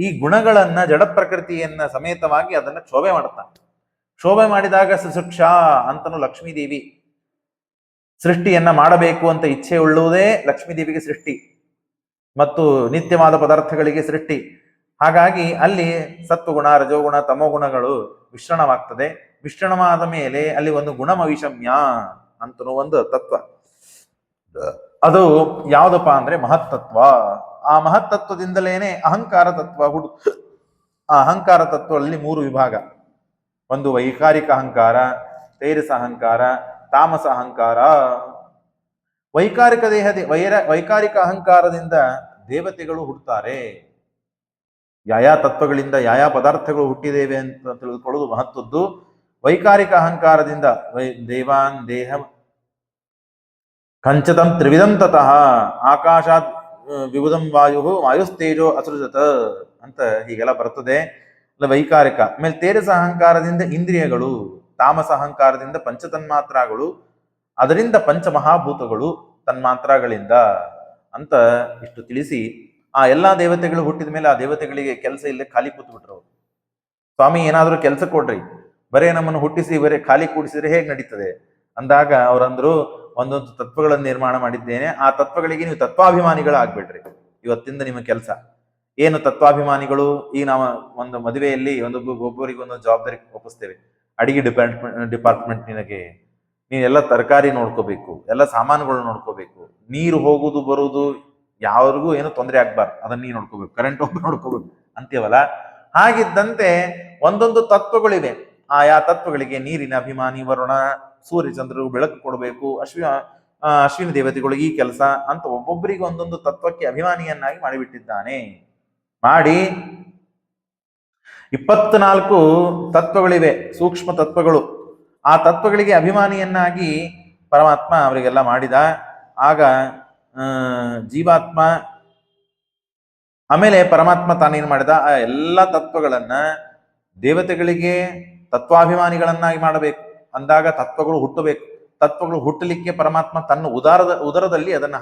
ಈ ಗುಣಗಳನ್ನ, ಜಡ ಪ್ರಕೃತಿಯನ್ನ ಸಮೇತವಾಗಿ ಅದನ್ನ ಕ್ಷೋಭೆ ಮಾಡ್ತಾನೆ. ಕ್ಷೋಭೆ ಮಾಡಿದಾಗ ಸುಶಿಕ್ಷ ಅಂತನೂ ಲಕ್ಷ್ಮೀದೇವಿ ಸೃಷ್ಟಿಯನ್ನ ಮಾಡಬೇಕು ಅಂತ ಇಚ್ಛೆ ಉಳ್ಳುವುದೇ ಲಕ್ಷ್ಮೀದೇವಿಗೆ ಸೃಷ್ಟಿ, ಮತ್ತು ನಿತ್ಯವಾದ ಪದಾರ್ಥಗಳಿಗೆ ಸೃಷ್ಟಿ. ಹಾಗಾಗಿ ಅಲ್ಲಿ ಸತ್ವಗುಣ, ರಜೋಗುಣ, ತಮೋಗುಣಗಳು ಮಿಶ್ರಣವಾಗ್ತದೆ. ಮಿಶ್ರಣವಾದ ಮೇಲೆ ಅಲ್ಲಿ ಒಂದು ಗುಣಮವಿಷಮ್ಯ ಅಂತನೂ ಒಂದು ತತ್ವ. ಅದು ಯಾವುದಪ್ಪ ಅಂದ್ರೆ ಮಹತ್ತತ್ವ. ಆ ಮಹತ್ತತ್ವದಿಂದಲೇನೆ ಅಹಂಕಾರ ತತ್ವ ಆ ಅಹಂಕಾರ ತತ್ವಗಳಲ್ಲಿ 3 ವಿಭಾಗ. ಒಂದು ವೈಕಾರಿಕ ಅಹಂಕಾರ, ತೇಜಸ ಅಹಂಕಾರ, ತಾಮಸ ಅಹಂಕಾರ. ವೈಕಾರಿಕ ವೈಕಾರಿಕ ಅಹಂಕಾರದಿಂದ ದೇವತೆಗಳು ಹುಟ್ಟುತ್ತಾರೆ. ಯಾಯಾ ತತ್ವಗಳಿಂದ ಯಾಯಾ ಪದಾರ್ಥಗಳು ಹುಟ್ಟಿದ್ದೇವೆ ಅಂತ ತಿಳಿದುಕೊಳ್ಳುವುದು ಮಹತ್ವದ್ದು. ವೈಕಾರಿಕ ಅಹಂಕಾರದಿಂದ ದೇವಾನ್ ದೇಹ ಕಂಚತಂ ತ್ರಿವಿಧಂ ತತಃ ಆಕಾಶಾತ್ ವಿಭುಧಂ ವಾಯುಸ್ತೇಜೋ ಅಸೃಜತ ಅಂತ ಹೀಗೆಲ್ಲ ಬರ್ತದೆ. ವೈಕಾರಿಕ. ಆಮೇಲೆ ತೇಜಸ ಅಹಂಕಾರದಿಂದ ಇಂದ್ರಿಯಗಳು, ತಾಮಸ ಅಹಂಕಾರದಿಂದ ಪಂಚತನ್ಮಾತ್ರಗಳು, ಅದರಿಂದ ಪಂಚಮಹಾಭೂತಗಳು ತನ್ಮಾತ್ರಗಳಿಂದ ಅಂತ ಇಷ್ಟು ತಿಳಿಸಿ, ಆ ಎಲ್ಲಾ ದೇವತೆಗಳು ಹುಟ್ಟಿದ ಮೇಲೆ ಆ ದೇವತೆಗಳಿಗೆ ಕೆಲಸ ಇಲ್ಲೇ ಖಾಲಿ ಕೂತ್ಬಿಟ್ರು. ಸ್ವಾಮಿ ಏನಾದ್ರೂ ಕೆಲಸ ಕೊಡ್ರಿ, ಬರೇ ನಮ್ಮನ್ನು ಹುಟ್ಟಿಸಿ ಬರೇ ಖಾಲಿ ಕೂಡಿಸಿದ್ರೆ ಹೇಗೆ ನಡೀತದೆ ಅಂದಾಗ ಅವರಂದ್ರು, ಒಂದೊಂದು ತತ್ವಗಳನ್ನು ನಿರ್ಮಾಣ ಮಾಡಿದ್ದೇನೆ, ಆ ತತ್ವಗಳಿಗೆ ನೀವು ತತ್ವಾಭಿಮಾನಿಗಳಾಗ್ಬಿಡ್ರಿ. ಇವತ್ತಿಂದ ನಿಮ್ಮ ಕೆಲಸ ಏನು ತತ್ವಾಭಿಮಾನಿಗಳು. ಈಗ ನಾವು ಒಂದು ಮದುವೆಯಲ್ಲಿ ಒಬ್ಬರಿಗೆ ಒಂದೊಂದು ಜವಾಬ್ದಾರಿ ಒಪ್ಪಿಸ್ತೇವೆ. ಅಡಿಗೆ ಡಿಪಾರ್ಟ್ಮೆಂಟ್ ನಿನಗೆ, ನೀನೆಲ್ಲ ತರಕಾರಿ ನೋಡ್ಕೋಬೇಕು, ಎಲ್ಲ ಸಾಮಾನುಗಳು ನೋಡ್ಕೋಬೇಕು, ನೀರು ಹೋಗುದು ಬರುವುದು ಯಾವ್ರಿಗೂ ಏನು ತೊಂದರೆ ಆಗ್ಬಾರ್ದು, ಅದನ್ನ ನೀರು ನೋಡ್ಕೋಬೇಕು, ಕರೆಂಟ್ ಹೋಗಿ ನೋಡ್ಕೋಬೇಕು ಅಂತೀವಲ್ಲ. ಹಾಗಿದ್ದಂತೆ ಒಂದೊಂದು ತತ್ವಗಳಿವೆ. ಆಯಾ ತತ್ವಗಳಿಗೆ ನೀರಿನ ಅಭಿಮಾನಿ ವರುಣ, ಸೂರ್ಯ ಚಂದ್ರರು ಬೆಳಕು ಕೊಡಬೇಕು, ಅಶ್ವಿನಿ ದೇವತೆಗಳು ಈ ಕೆಲಸ ಅಂತ ಒಬ್ಬೊಬ್ಬರಿಗೆ ಒಂದೊಂದು ತತ್ವಕ್ಕೆ ಅಭಿಮಾನಿಯನ್ನಾಗಿ ಮಾಡಿಬಿಟ್ಟಿದ್ದಾನೆ. ಮಾಡಿ 24 ತತ್ವಗಳಿವೆ, ಸೂಕ್ಷ್ಮ ತತ್ವಗಳು. ಆ ತತ್ವಗಳಿಗೆ ಅಭಿಮಾನಿಯನ್ನಾಗಿ ಪರಮಾತ್ಮ ಅವರಿಗೆಲ್ಲ ಮಾಡಿದ. ಆಗ ಜೀವಾತ್ಮ ಆಮೇಲೆ ಪರಮಾತ್ಮ ತಾನೇನ್ ಮಾಡಿದ, ಆ ಎಲ್ಲ ತತ್ವಗಳನ್ನ ದೇವತೆಗಳಿಗೆ ತತ್ವಾಭಿಮಾನಿಗಳನ್ನಾಗಿ ಮಾಡಬೇಕು ಅಂದಾಗ ತತ್ವಗಳು ಹುಟ್ಟಬೇಕು. ತತ್ವಗಳು ಹುಟ್ಟಲಿಕ್ಕೆ ಪರಮಾತ್ಮ ತನ್ನ ಉದರದಲ್ಲಿ ಅದನ್ನು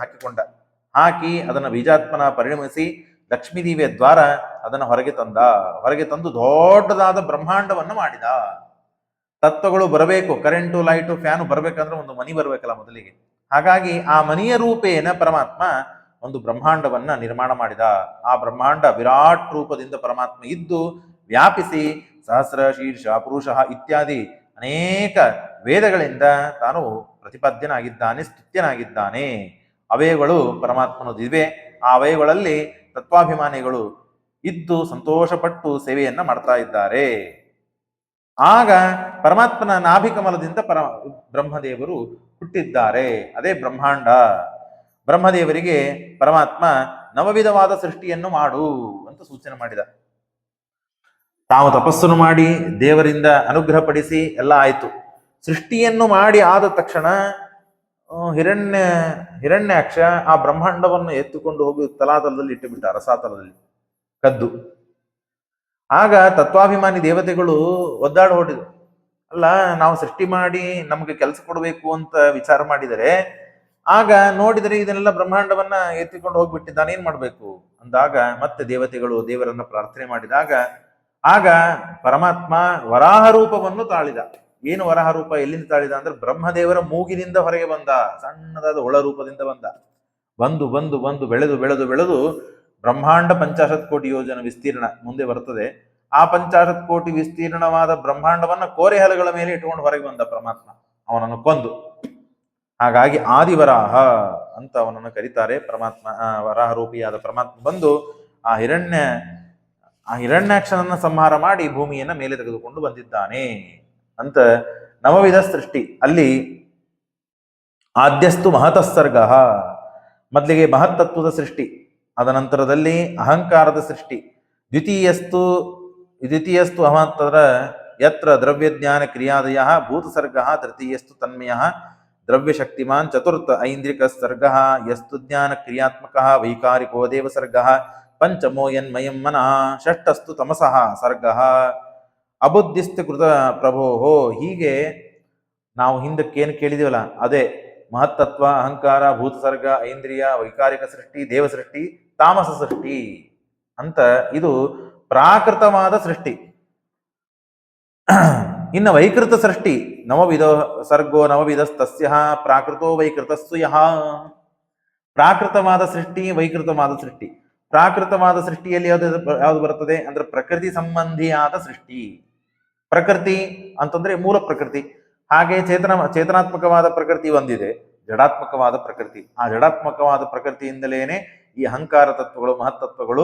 ಹಾಕಿ ಅದನ್ನು ಬೀಜಾತ್ಮನ ಪರಿಣಮಿಸಿ ಲಕ್ಷ್ಮೀದೇವಿಯ ದ್ವಾರ ಅದನ್ನು ಹೊರಗೆ ತಂದು ದೊಡ್ಡದಾದ ಬ್ರಹ್ಮಾಂಡವನ್ನು ಮಾಡಿದ. ತತ್ವಗಳು ಬರಬೇಕು, ಕರೆಂಟು ಲೈಟು ಫ್ಯಾನು ಬರ್ಬೇಕಂದ್ರೆ ಒಂದು ಮನಿ ಬರ್ಬೇಕಲ್ಲ ಮೊದಲಿಗೆ. ಹಾಗಾಗಿ ಆ ಮನಿಯ ರೂಪೇನ ಪರಮಾತ್ಮ ಒಂದು ಬ್ರಹ್ಮಾಂಡವನ್ನ ನಿರ್ಮಾಣ ಮಾಡಿದ. ಆ ಬ್ರಹ್ಮಾಂಡ ವಿರಾಟ್ ರೂಪದಿಂದ ಪರಮಾತ್ಮ ಇದ್ದು ವ್ಯಾಪಿಸಿ ಸಹಸ್ರ ಶೀರ್ಷ ಪುರುಷ ಇತ್ಯಾದಿ ಅನೇಕ ವೇದಗಳಿಂದ ತಾನು ಪ್ರತಿಪಾದ್ಯನಾಗಿದ್ದಾನೆ, ಸ್ತುತ್ಯನಾಗಿದ್ದಾನೆ. ಅವಯಗಳು ಪರಮಾತ್ಮನದಿವೆ. ಆ ಅವಯಗಳಲ್ಲಿ ತತ್ವಾಭಿಮಾನಿಗಳು ಇದ್ದು ಸಂತೋಷಪಟ್ಟು ಸೇವೆಯನ್ನ ಮಾಡ್ತಾ ಇದ್ದಾರೆ. ಆಗ ಪರಮಾತ್ಮನ ನಾಭಿಕಮಲದಿಂದ ಬ್ರಹ್ಮದೇವರು ಹುಟ್ಟಿದ್ದಾರೆ. ಅದೇ ಬ್ರಹ್ಮಾಂಡ. ಬ್ರಹ್ಮದೇವರಿಗೆ ಪರಮಾತ್ಮ ನವವಿಧವಾದ ಸೃಷ್ಟಿಯನ್ನು ಮಾಡು ಅಂತ ಸೂಚನೆ ಮಾಡಿದ. ತಾವು ತಪಸ್ಸನ್ನು ಮಾಡಿ ದೇವರಿಂದ ಅನುಗ್ರಹ ಪಡಿಸಿ ಎಲ್ಲ ಆಯ್ತು. ಸೃಷ್ಟಿಯನ್ನು ಮಾಡಿ ಆದ ತಕ್ಷಣ ಹಿರಣ್ಯಾಕ್ಷ ಆ ಬ್ರಹ್ಮಾಂಡವನ್ನು ಎತ್ತುಕೊಂಡು ಹೋಗಿ ತಲಾತಲದಲ್ಲಿ ಇಟ್ಟುಬಿಟ್ಟ, ರಸಾತಲದಲ್ಲಿ ಕದ್ದು. ಆಗ ತತ್ವಾಭಿಮಾನಿ ದೇವತೆಗಳು ಒದ್ದಾಡ ಹೊಡಿದ್ರು. ಅಲ್ಲ, ನಾವು ಸೃಷ್ಟಿ ಮಾಡಿ ನಮ್ಗೆ ಕೆಲಸ ಕೊಡಬೇಕು ಅಂತ ವಿಚಾರ ಮಾಡಿದರೆ, ಆಗ ನೋಡಿದರೆ ಇದನ್ನೆಲ್ಲ ಬ್ರಹ್ಮಾಂಡವನ್ನ ಎತ್ತಿಕೊಂಡು ಹೋಗ್ಬಿಟ್ಟಿದ್ದಾನೆ, ಏನ್ ಮಾಡ್ಬೇಕು ಅಂದಾಗ ಮತ್ತೆ ದೇವತೆಗಳು ದೇವರನ್ನ ಪ್ರಾರ್ಥನೆ ಮಾಡಿದಾಗ ಆಗ ಪರಮಾತ್ಮ ವರಾಹ ರೂಪವನ್ನು ತಾಳಿದ. ಏನು ವರಾಹ ರೂಪ, ಎಲ್ಲಿಂದ ತಾಳಿದ ಅಂದ್ರೆ ಬ್ರಹ್ಮದೇವರ ಮೂಗಿನಿಂದ ಹೊರಗೆ ಬಂದ, ಸಣ್ಣದಾದ ಒಳ ರೂಪದಿಂದ ಬಂದು ಬಂದು ಬಂದು ಬೆಳೆದು ಬೆಳೆದು ಬೆಳೆದು ಬ್ರಹ್ಮಾಂಡ 50 ಕೋಟಿ ಯೋಜನ ವಿಸ್ತೀರ್ಣ ಮುಂದೆ ಬರ್ತದೆ. ಆ 50 ಕೋಟಿ ವಿಸ್ತೀರ್ಣವಾದ ಬ್ರಹ್ಮಾಂಡವನ್ನ ಕೋರೆ ಹಲಗಳ ಮೇಲೆ ಇಟ್ಕೊಂಡು ಹೊರಗೆ ಬಂದ ಪರಮಾತ್ಮ, ಅವನನ್ನು ಕೊಂದು. ಹಾಗಾಗಿ ಆದಿವರಾಹ ಅಂತ ಅವನನ್ನು ಕರೀತಾರೆ. ಪರಮಾತ್ಮ ವರಾಹ ರೂಪಿಯಾದ ಪರಮಾತ್ಮ ಬಂದು ಆ ಹಿರಣ್ಯಾಕ್ಷನನ್ನ ಸಂಹಾರ ಮಾಡಿ ಭೂಮಿಯನ್ನ ಮೇಲೆ ತೆಗೆದುಕೊಂಡು ಬಂದಿದ್ದಾನೆ ಅಂತ ನವವಿಧ ಸೃಷ್ಟಿ. ಅಲ್ಲಿ ಆದ್ಯಸ್ತು ಮಹತಸ್ಸರ್ಗ, ಮೊದಲಿಗೆ ಮಹತ್ತತ್ವದ ಸೃಷ್ಟಿ, ಅದ ನಂತರದಲ್ಲಿ ಅಹಂಕಾರದ ಸೃಷ್ಟಿ. ದ್ವಿತೀಯಸ್ತು ಅಹಂತರ ಯತ್ರ ದ್ರವ್ಯಜ್ಞಾನ ಕ್ರಿಯಾದಯ ಭೂತಸರ್ಗ, ತೃತೀಯಸ್ತು ತನ್ಮಯ ದ್ರವ್ಯಶಕ್ತಿಮಾನ್, ಚತುರ್ಥ ಐಂದ್ರಿಕ ಸರ್ಗ ಯಸ್ತು ಜ್ಞಾನ ಕ್ರಿಯಾತ್ಮಕ ವೈಕಾರಿಕೋ ದೇವಸರ್ಗ, ಪಂಚಮೋ ಯನ್ಮಯಂ ಮನಃ, ಷಷ್ಠಸ್ತು ತಮಸಃ ಸರ್ಗ ಅಬುದ್ಧಿಸ್ತು ಕೃತ ಪ್ರಭೋ. ಹೀಗೆ ನಾವು ಹಿಂದಕ್ಕೇನು ಕೇಳಿದೀವಲ್ಲ ಅದೇ ಮಹತ್ತತ್ವ, ಅಹಂಕಾರ, ಭೂತಸರ್ಗ, ಐಂದ್ರಿಯ, ವೈಕಾರಿಕ ಸೃಷ್ಟಿ, ದೇವ ಸೃಷ್ಟಿ, ತಾಮಸ ಸೃಷ್ಟಿ ಅಂತ ಇದು ಪ್ರಾಕೃತವಾದ ಸೃಷ್ಟಿ. ಇನ್ನು ವೈಕೃತ ಸೃಷ್ಟಿ, ನವವಿಧ ಸರ್ಗೋ ನವವಿಧಸ್ತಸ್ಯ ಪ್ರಾಕೃತೋ ವೈಕೃತಸ್ಸು ಯಃ. ಪ್ರಾಕೃತವಾದ ಸೃಷ್ಟಿ, ವೈಕೃತವಾದ ಸೃಷ್ಟಿ. ಪ್ರಾಕೃತವಾದ ಸೃಷ್ಟಿಯಲ್ಲಿ ಯಾವುದು ಬರ್ತದೆ ಅಂದ್ರೆ ಪ್ರಕೃತಿ ಸಂಬಂಧಿಯಾದ ಸೃಷ್ಟಿ. ಪ್ರಕೃತಿ ಅಂತಂದ್ರೆ ಮೂಲ ಪ್ರಕೃತಿ. ಹಾಗೆ ಚೇತನಾತ್ಮಕವಾದ ಪ್ರಕೃತಿ ಒಂದಿದೆ, ಜಡಾತ್ಮಕವಾದ ಪ್ರಕೃತಿ. ಆ ಜಡಾತ್ಮಕವಾದ ಪ್ರಕೃತಿಯಿಂದಲೇನೆ ಈ ಅಹಂಕಾರ ತತ್ವಗಳು, ಮಹತ್ತತ್ವಗಳು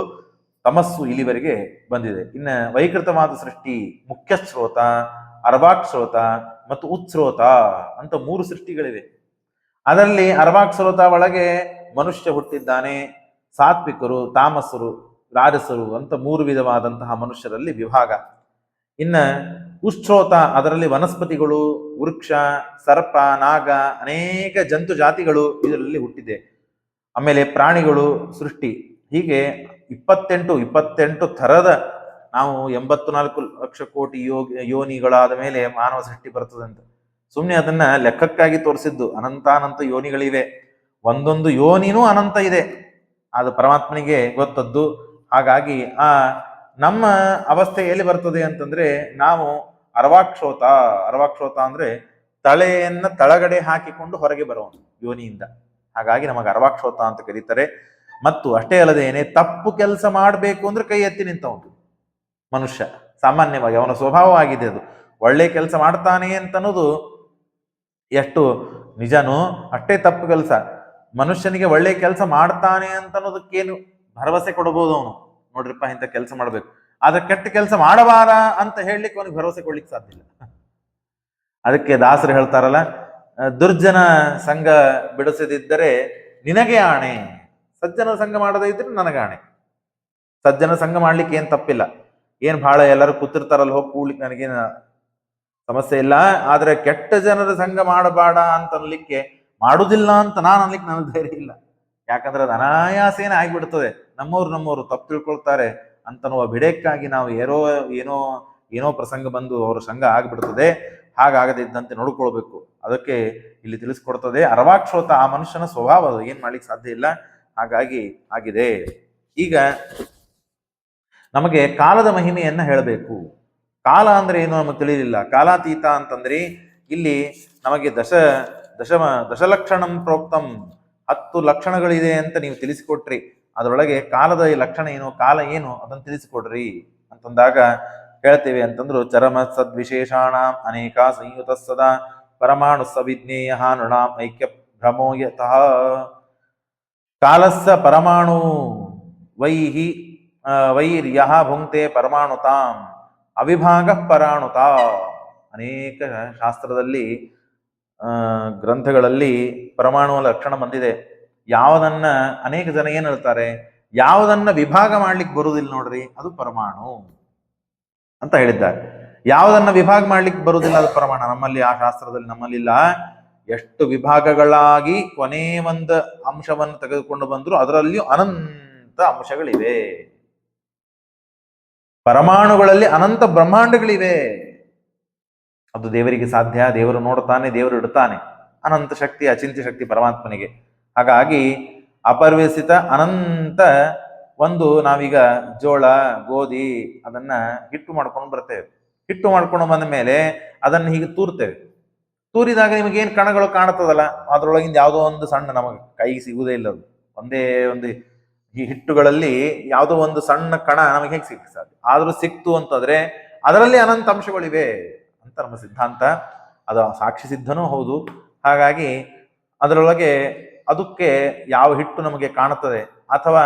ತಮಸ್ಸು ಇಲ್ಲಿವರೆಗೆ ಬಂದಿದೆ. ಇನ್ನು ವೈಕೃತವಾದ ಸೃಷ್ಟಿ, ಮುಖ್ಯ ಸ್ರೋತ, ಅರ್ವಾಕ್ ಸ್ರೋತ ಮತ್ತು ಉತ್ಸ್ರೋತ ಅಂತ 3 ಸೃಷ್ಟಿಗಳಿವೆ. ಅದರಲ್ಲಿ ಅರ್ವಾಕ್ ಸ್ರೋತ ಒಳಗೆ ಮನುಷ್ಯ ಹುಟ್ಟಿದ್ದಾನೆ. ಸಾತ್ವಿಕರು, ತಾಮಸರು, ರಾಜಸರು ಅಂತ 3 ವಿಧವಾದಂತಹ ಮನುಷ್ಯರಲ್ಲಿ ವಿಭಾಗ. ಇನ್ನ ಉತ್ಸ್ರೋತ, ಅದರಲ್ಲಿ ವನಸ್ಪತಿಗಳು, ವೃಕ್ಷ, ಸರ್ಪ, ನಾಗ, ಅನೇಕ ಜಂತು ಜಾತಿಗಳು ಇದರಲ್ಲಿ ಹುಟ್ಟಿದೆ. ಆಮೇಲೆ ಪ್ರಾಣಿಗಳು ಸೃಷ್ಟಿ. ಹೀಗೆ 28 ಥರದ, ನಾವು 84 ಲಕ್ಷ ಕೋಟಿ ಯೋನಿಗಳಾದ ಮೇಲೆ ಮಾನವ ಸೃಷ್ಟಿ ಬರ್ತದೆ ಅಂತ ಸುಮ್ಮನೆ ಅದನ್ನ ಲೆಕ್ಕಕ್ಕಾಗಿ ತೋರಿಸಿದ್ದು. ಅನಂತಾನಂತ ಯೋನಿಗಳಿವೆ, ಒಂದೊಂದು ಯೋನಿನೂ ಅನಂತ ಇದೆ, ಅದು ಪರಮಾತ್ಮನಿಗೆ ಗೊತ್ತದ್ದು. ಹಾಗಾಗಿ ಆ ನಮ್ಮ ಅವಸ್ಥೆ ಎಲ್ಲಿ ಬರ್ತದೆ ಅಂತಂದ್ರೆ, ನಾವು ಅರ್ವಾಕ್ಷೋತ ಅಂದ್ರೆ ತಲೆಯನ್ನ ತಳಗಡೆ ಹಾಕಿಕೊಂಡು ಹೊರಗೆ ಬರುವನು ಯೋನಿಯಿಂದ. ಹಾಗಾಗಿ ನಮಗೆ ಅರ್ವಾಕ್ಷೋತ ಅಂತ ಕರೀತಾರೆ. ಮತ್ತು ಅಷ್ಟೇ ಅಲ್ಲದೇನೆ, ತಪ್ಪು ಕೆಲಸ ಮಾಡಬೇಕು ಅಂದ್ರೆ ಕೈ ಎತ್ತಿ ನಿಂತವನು ಮನುಷ್ಯ. ಸಾಮಾನ್ಯವಾಗಿ ಅವನ ಸ್ವಭಾವವಾಗಿದೆ ಅದು. ಒಳ್ಳೆ ಕೆಲಸ ಮಾಡ್ತಾನೆ ಅಂತ ಅನ್ನೋದು ಎಷ್ಟು ನಿಜನೋ ಅಷ್ಟೇ ತಪ್ಪು ಕೆಲಸ. ಮನುಷ್ಯನಿಗೆ ಒಳ್ಳೆ ಕೆಲಸ ಮಾಡ್ತಾನೆ ಅಂತ ಅನ್ನೋದಕ್ಕೇನು ಭರವಸೆ ಕೊಡಬಹುದು ಅವನು, ನೋಡ್ರಿಪ್ಪ ಇಂಥ ಕೆಲಸ ಮಾಡ್ಬೇಕು. ಆದ್ರೆ ಕೆಟ್ಟ ಕೆಲಸ ಮಾಡಬಾರ ಅಂತ ಹೇಳಲಿಕ್ಕೆ ಅವನಿಗೆ ಭರವಸೆ ಕೊಡ್ಲಿಕ್ಕೆ ಸಾಧ್ಯ ಇಲ್ಲ. ಅದಕ್ಕೆ ದಾಸರು ಹೇಳ್ತಾರಲ್ಲ, ದುರ್ಜನ ಸಂಘ ಬಿಡಿಸದಿದ್ದರೆ ನಿನಗೆ ಆಣೆ, ಸಜ್ಜನ ಸಂಘ ಮಾಡದೇ ಇದ್ರೆ ನನಗಾಣೆ. ಸಜ್ಜನ ಸಂಘ ಮಾಡ್ಲಿಕ್ಕೆ ಏನ್ ತಪ್ಪಿಲ್ಲ, ಏನ್ ಬಹಳ ಎಲ್ಲರೂ ಕೂತಿರ್ತಾರಲ್ಲ, ಹೋಗಿ ಕೂಡ್ಲಿಕ್ಕೆ ನನಗೇನು ಸಮಸ್ಯೆ ಇಲ್ಲ. ಆದ್ರೆ ಕೆಟ್ಟ ಜನರ ಸಂಘ ಮಾಡಬೇಡ ಅಂತ ಅನ್ಲಿಕ್ಕೆ, ಮಾಡುದಿಲ್ಲ ಅಂತ ನಾನು ಅನ್ಲಿಕ್ಕೆ ನನಗೆ ಧೈರ್ಯ ಇಲ್ಲ. ಯಾಕಂದ್ರೆ ಅದು ಅನಾಯಾಸೇನೆ ಆಗಿಬಿಡ್ತದೆ. ನಮ್ಮವ್ರು ತಪ್ಪು ತಿಳ್ಕೊಳ್ತಾರೆ ಅಂತನ್ನುವ ಬಿಡಕ್ಕಾಗಿ ನಾವು ಏನೋ ಪ್ರಸಂಗ ಬಂದು ಅವರ ಸಂಘ ಆಗ್ಬಿಡ್ತದೆ. ಹಾಗಾಗದಿದ್ದಂತೆ ನೋಡ್ಕೊಳ್ಬೇಕು. ಅದಕ್ಕೆ ಇಲ್ಲಿ ತಿಳಿಸ್ಕೊಡ್ತದೆ. ಅರ್ವಾಕ್ಷೋತ ಆ ಮನುಷ್ಯನ ಸ್ವಭಾವ, ಅದು ಏನ್ ಮಾಡ್ಲಿಕ್ಕೆ ಸಾಧ್ಯ ಇಲ್ಲ. ಹಾಗಾಗಿ ಆಗಿದೆ. ಈಗ ನಮಗೆ ಕಾಲದ ಮಹಿಮೆಯನ್ನ ಹೇಳಬೇಕು. ಕಾಲ ಅಂದ್ರೆ ಏನು ನಮಗೆ ತಿಳಿಲಿಲ್ಲ. ಕಾಲಾತೀತ ಅಂತಂದ್ರಿ ಇಲ್ಲಿ ನಮಗೆ ದಶಲಕ್ಷಣಂ ಪ್ರೋಕ್ತಂ, 10 ಲಕ್ಷಣಗಳಿದೆ ಅಂತ ನೀವು ತಿಳಿಸಿಕೊಟ್ರಿ. ಅದರೊಳಗೆ ಕಾಲದ ಲಕ್ಷಣ ಏನು, ಕಾಲ ಏನು ಅದನ್ನು ತಿಳಿಸಿಕೊಡ್ರಿ ಅಂತಂದಾಗ ಹೇಳ್ತೇವೆ ಅಂತಂದ್ರು, ಚರಮ ಸದ್ವಿಶೇಷಾಣ ಅನೇಕ ಸಂಯುತ ಸದಾ ಪರಮಾಣು ಸವಿಜ್ಞೇಯ ನೃಣಾಂ ಐಕ್ಯ ಭ್ರಮೋ ಯತಃ ಕಾಲಸ್ಸ ಪರಮಾಣು ವೈರ್ಯಃ ಭುಂಕ್ತೆ ಪರಮಾಣುತಾಂ ಅವಿಭಾಗ ಪರಾಣುತ. ಅನೇಕ ಶಾಸ್ತ್ರದಲ್ಲಿ ಗ್ರಂಥಗಳಲ್ಲಿ ಪರಮಾಣುವ ಲಕ್ಷಣ ಬಂದಿದೆ. ಯಾವುದನ್ನ ಅನೇಕ ಜನ ಏನ್ ಹೇಳ್ತಾರೆ, ಯಾವುದನ್ನ ವಿಭಾಗ ಮಾಡ್ಲಿಕ್ಕೆ ಬರುವುದಿಲ್ಲ ನೋಡ್ರಿ ಅದು ಪರಮಾಣು ಅಂತ ಹೇಳಿದ್ದಾರೆ. ಯಾವುದನ್ನ ವಿಭಾಗ ಮಾಡ್ಲಿಕ್ಕೆ ಬರುವುದಿಲ್ಲ ಅದು ಪರಮಾಣು. ನಮ್ಮಲ್ಲಿ ಆ ಶಾಸ್ತ್ರದಲ್ಲಿ ನಮ್ಮಲ್ಲಿಲ್ಲ. ಎಷ್ಟು ವಿಭಾಗಗಳಾಗಿ ಕೊನೆ ಒಂದು ಅಂಶವನ್ನು ತೆಗೆದುಕೊಂಡು ಬಂದ್ರು ಅದರಲ್ಲಿಯೂ ಅನಂತ ಅಂಶಗಳಿವೆ. ಪರಮಾಣುಗಳಲ್ಲಿ ಅನಂತ ಬ್ರಹ್ಮಾಂಡಗಳಿವೆ. ಅದು ದೇವರಿಗೆ ಸಾಧ್ಯ. ದೇವರು ನೋಡ್ತಾನೆ, ದೇವರು ಇಡ್ತಾನೆ. ಅನಂತ ಶಕ್ತಿ, ಅಚಿಂತ್ಯ ಶಕ್ತಿ ಪರಮಾತ್ಮನಿಗೆ. ಹಾಗಾಗಿ ಅಪರಿವರ್ತಿತ ಅನಂತ ನಾವೀಗ ಜೋಳ, ಗೋಧಿ ಅದನ್ನ ಹಿಟ್ಟು ಮಾಡ್ಕೊಂಡು ಬರ್ತೇವೆ. ಹಿಟ್ಟು ಮಾಡ್ಕೊಂಡು ಬಂದ ಮೇಲೆ ಅದನ್ನ ಹೀಗೆ ತೂರ್ತೇವೆ. ತೂರಿದಾಗ ನಿಮಗೇನು ಕಣಗಳು ಕಾಣುತ್ತದಲ್ಲ, ಅದ್ರೊಳಗಿಂದ ಯಾವುದೋ ಒಂದು ಸಣ್ಣ ನಮಗೆ ಕೈಗೆ ಸಿಗುವುದೇ ಇಲ್ಲ. ಅದು ಒಂದೇ ಒಂದು ಈ ಹಿಟ್ಟುಗಳಲ್ಲಿ ಯಾವುದೋ ಒಂದು ಸಣ್ಣ ಕಣ ನಮಗೆ ಹೇಗೆ ಸಿಕ್ಕ ಸಾಧ್ಯ? ಆದ್ರೂ ಸಿಕ್ತು ಅಂತಂದ್ರೆ ಅದರಲ್ಲಿ ಅನಂತ ಅಂಶಗಳಿವೆ ಅಂತ ನಮ್ಮ ಸಿದ್ಧಾಂತ. ಅದು ಸಾಕ್ಷಿ ಸಿದ್ಧನೂ ಹೌದು. ಹಾಗಾಗಿ ಅದರೊಳಗೆ ಅದಕ್ಕೆ ಯಾವ ಹಿಟ್ಟು ನಮಗೆ ಕಾಣುತ್ತದೆ, ಅಥವಾ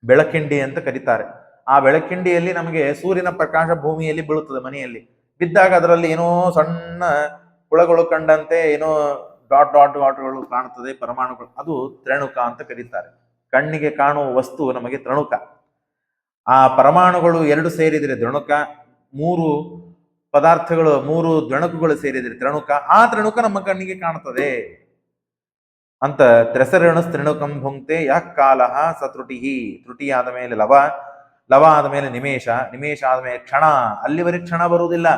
ಬೆಳಕಿಂಡಿ ಅಂತ ಕರೀತಾರೆ. ಆ ಬೆಳಕಿಂಡಿಯಲ್ಲಿ ನಮಗೆ ಸೂರ್ಯನ ಪ್ರಕಾಶ ಭೂಮಿಯಲ್ಲಿ ಬೀಳುತ್ತದೆ. ಮನೆಯಲ್ಲಿ ಬಿದ್ದಾಗ ಅದರಲ್ಲಿ ಏನೋ ಸಣ್ಣ ಹುಳಗಳು ಕಂಡಂತೆ ಏನೋ ಡಾಟ್ಗಳು ಕಾಣುತ್ತದೆ, ಪರಮಾಣುಗಳು. ಅದು ತ್ರಣುಕ ಅಂತ ಕರೀತಾರೆ. ಕಣ್ಣಿಗೆ ಕಾಣುವ ವಸ್ತು ನಮಗೆ ತ್ರಣುಕ. ಆ ಪರಮಾಣುಗಳು 2 ಸೇರಿದರೆ ದ್ರಣುಕ, 3 ಪದಾರ್ಥಗಳು 3 ದ್ರಣುಕಗಳು ಸೇರಿದರೆ ತ್ರಣುಕ. ಆ ತ್ರಣುಕ ನಮ್ಮ ಕಣ್ಣಿಗೆ ಕಾಣುತ್ತದೆ ಅಂತ. ತ್ರೆಸರಣು ತ್ರಿಣುಕಂ ಭುಂಕ್ತೆ ಯಃ ಕಾಲಃ ಸ ತ್ರುಟಿ. ತ್ರುಟಿ ಆದ ಮೇಲೆ ಲವ, ಲವ ಆದ ಮೇಲೆ ನಿಮೇಷ, ನಿಮೇಷ ಆದ ಮೇಲೆ ಕ್ಷಣ. ಅಲ್ಲಿವರೆಗೆ ಕ್ಷಣ ಬರುವುದಿಲ್ಲ.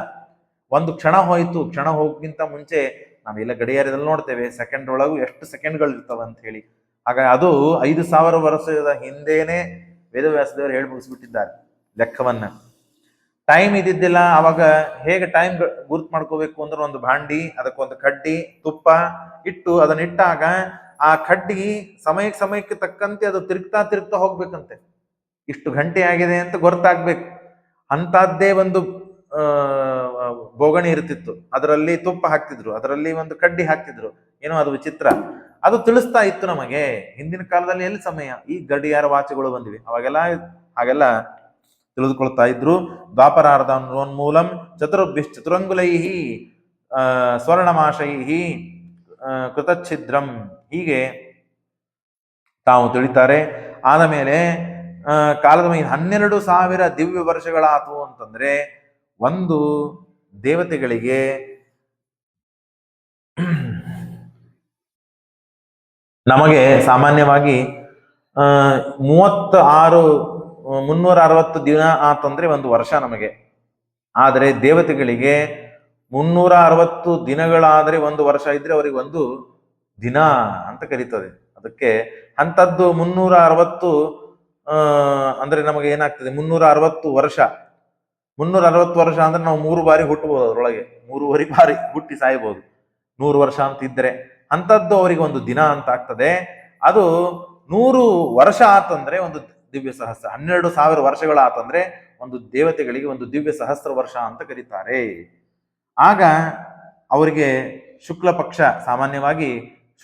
ಒಂದು ಕ್ಷಣ ಹೋಯ್ತು. ಕ್ಷಣ ಹೋಗಕ್ಕಿಂತ ಮುಂಚೆ ನಾವೆಲ್ಲ ಗಡಿಯಾರದಲ್ಲಿ ನೋಡ್ತೇವೆ ಸೆಕೆಂಡ್ ಒಳಗೂ ಎಷ್ಟು ಸೆಕೆಂಡ್ಗಳು ಇರ್ತವೆ ಅಂತ ಹೇಳಿ. ಹಾಗಾಗಿ ಅದು 5000 ವರ್ಷದ ಹಿಂದೇನೆ ವೇದವ್ಯಾಸದೇವರು ಹೇಳಿ ಮುಗಿಸ್ಬಿಟ್ಟಿದ್ದಾರೆ ಲೆಕ್ಕವನ್ನ. ಟೈಮ್ ಇದ್ದಿದ್ದಿಲ್ಲ. ಅವಾಗ ಹೇಗೆ ಟೈಮ್ ಗುರ್ತು ಮಾಡ್ಕೋಬೇಕು ಅಂದ್ರೆ, ಒಂದು ಭಾಂಡಿ, ಅದಕ್ಕೊಂದು ಕಡ್ಡಿ, ತುಪ್ಪ ಇಟ್ಟು ಅದನ್ನ ಇಟ್ಟಾಗ ಆ ಕಡ್ಡಿ ಸಮಯಕ್ಕೆ ತಕ್ಕಂತೆ ಅದು ತಿರುಗ್ತಾ ಹೋಗ್ಬೇಕಂತೆ. ಇಷ್ಟು ಗಂಟೆ ಆಗಿದೆ ಅಂತ ಗೊತ್ತಾಗ್ಬೇಕು. ಅಂತದ್ದೇ ಒಂದು ಬೋಗಣಿ ಇರ್ತಿತ್ತು, ಅದರಲ್ಲಿ ತುಪ್ಪ ಹಾಕ್ತಿದ್ರು, ಅದರಲ್ಲಿ ಒಂದು ಕಡ್ಡಿ ಹಾಕ್ತಿದ್ರು. ಏನೋ ಅದು ವಿಚಿತ್ರ. ಅದು ತಿಳಿಸ್ತಾ ಇತ್ತು ನಮಗೆ. ಹಿಂದಿನ ಕಾಲದಲ್ಲಿ ಎಲ್ಲಿ ಸಮಯ, ಈ ಗಡಿಯಾರ ವಾಚುಗಳು ಬಂದಿವೆ. ಅವಾಗೆಲ್ಲ ಹಾಗೆಲ್ಲ ತಿಳಿದುಕೊಳ್ತಾ ಇದ್ರು. ದ್ವಾಪರಾರ್ಧ ಮೂಲಂ ಚತುರಂಗುಲೈ ಸ್ವರ್ಣಮಾಶೈ ಕೃತಚ್ಛಿದ್ರಂ, ಹೀಗೆ ತಾವು ತಿಳಿತಾರೆ. ಆದ ಮೇಲೆ ಕಾಲದ 12,000 ದಿವ್ಯ ವರ್ಷಗಳಾದವು ಅಂತಂದ್ರೆ ಒಂದು ದೇವತೆಗಳಿಗೆ ನಮಗೆ ಸಾಮಾನ್ಯವಾಗಿ 360 ದಿನ ಆತಂದ್ರೆ ಒಂದು ವರ್ಷ ನಮಗೆ. ಆದರೆ ದೇವತೆಗಳಿಗೆ 360 ದಿನಗಳಾದ್ರೆ ಒಂದು ವರ್ಷ ಇದ್ರೆ ಅವರಿಗೆ ಒಂದು ದಿನ ಅಂತ ಕರೀತದೆ. ಅದಕ್ಕೆ ಅಂಥದ್ದು 360 ಅಂದ್ರೆ ನಮಗೆ ಏನಾಗ್ತದೆ 360 ವರ್ಷ. 360 ವರ್ಷ ಅಂದ್ರೆ ನಾವು 3 ಬಾರಿ ಹುಟ್ಟಬಹುದು, ಅದರೊಳಗೆ 3 ಬಾರಿ ಹುಟ್ಟಿ ಸಾಯ್ಬೋದು 100 ವರ್ಷ ಅಂತ ಇದ್ರೆ. ಅಂಥದ್ದು ಅವರಿಗೆ ಒಂದು ದಿನ ಅಂತ ಆಗ್ತದೆ. ಅದು 100 ವರ್ಷ ಆತಂದ್ರೆ ಒಂದು ದಿವ್ಯ ಸಹಸ್ರ. 12,000 ವರ್ಷಗಳಾತಂದ್ರೆ ಒಂದು ದೇವತೆಗಳಿಗೆ ಒಂದು ದಿವ್ಯ ಸಹಸ್ರ ವರ್ಷ ಅಂತ ಕರೀತಾರೆ. ಆಗ ಅವರಿಗೆ ಶುಕ್ಲ ಪಕ್ಷ, ಸಾಮಾನ್ಯವಾಗಿ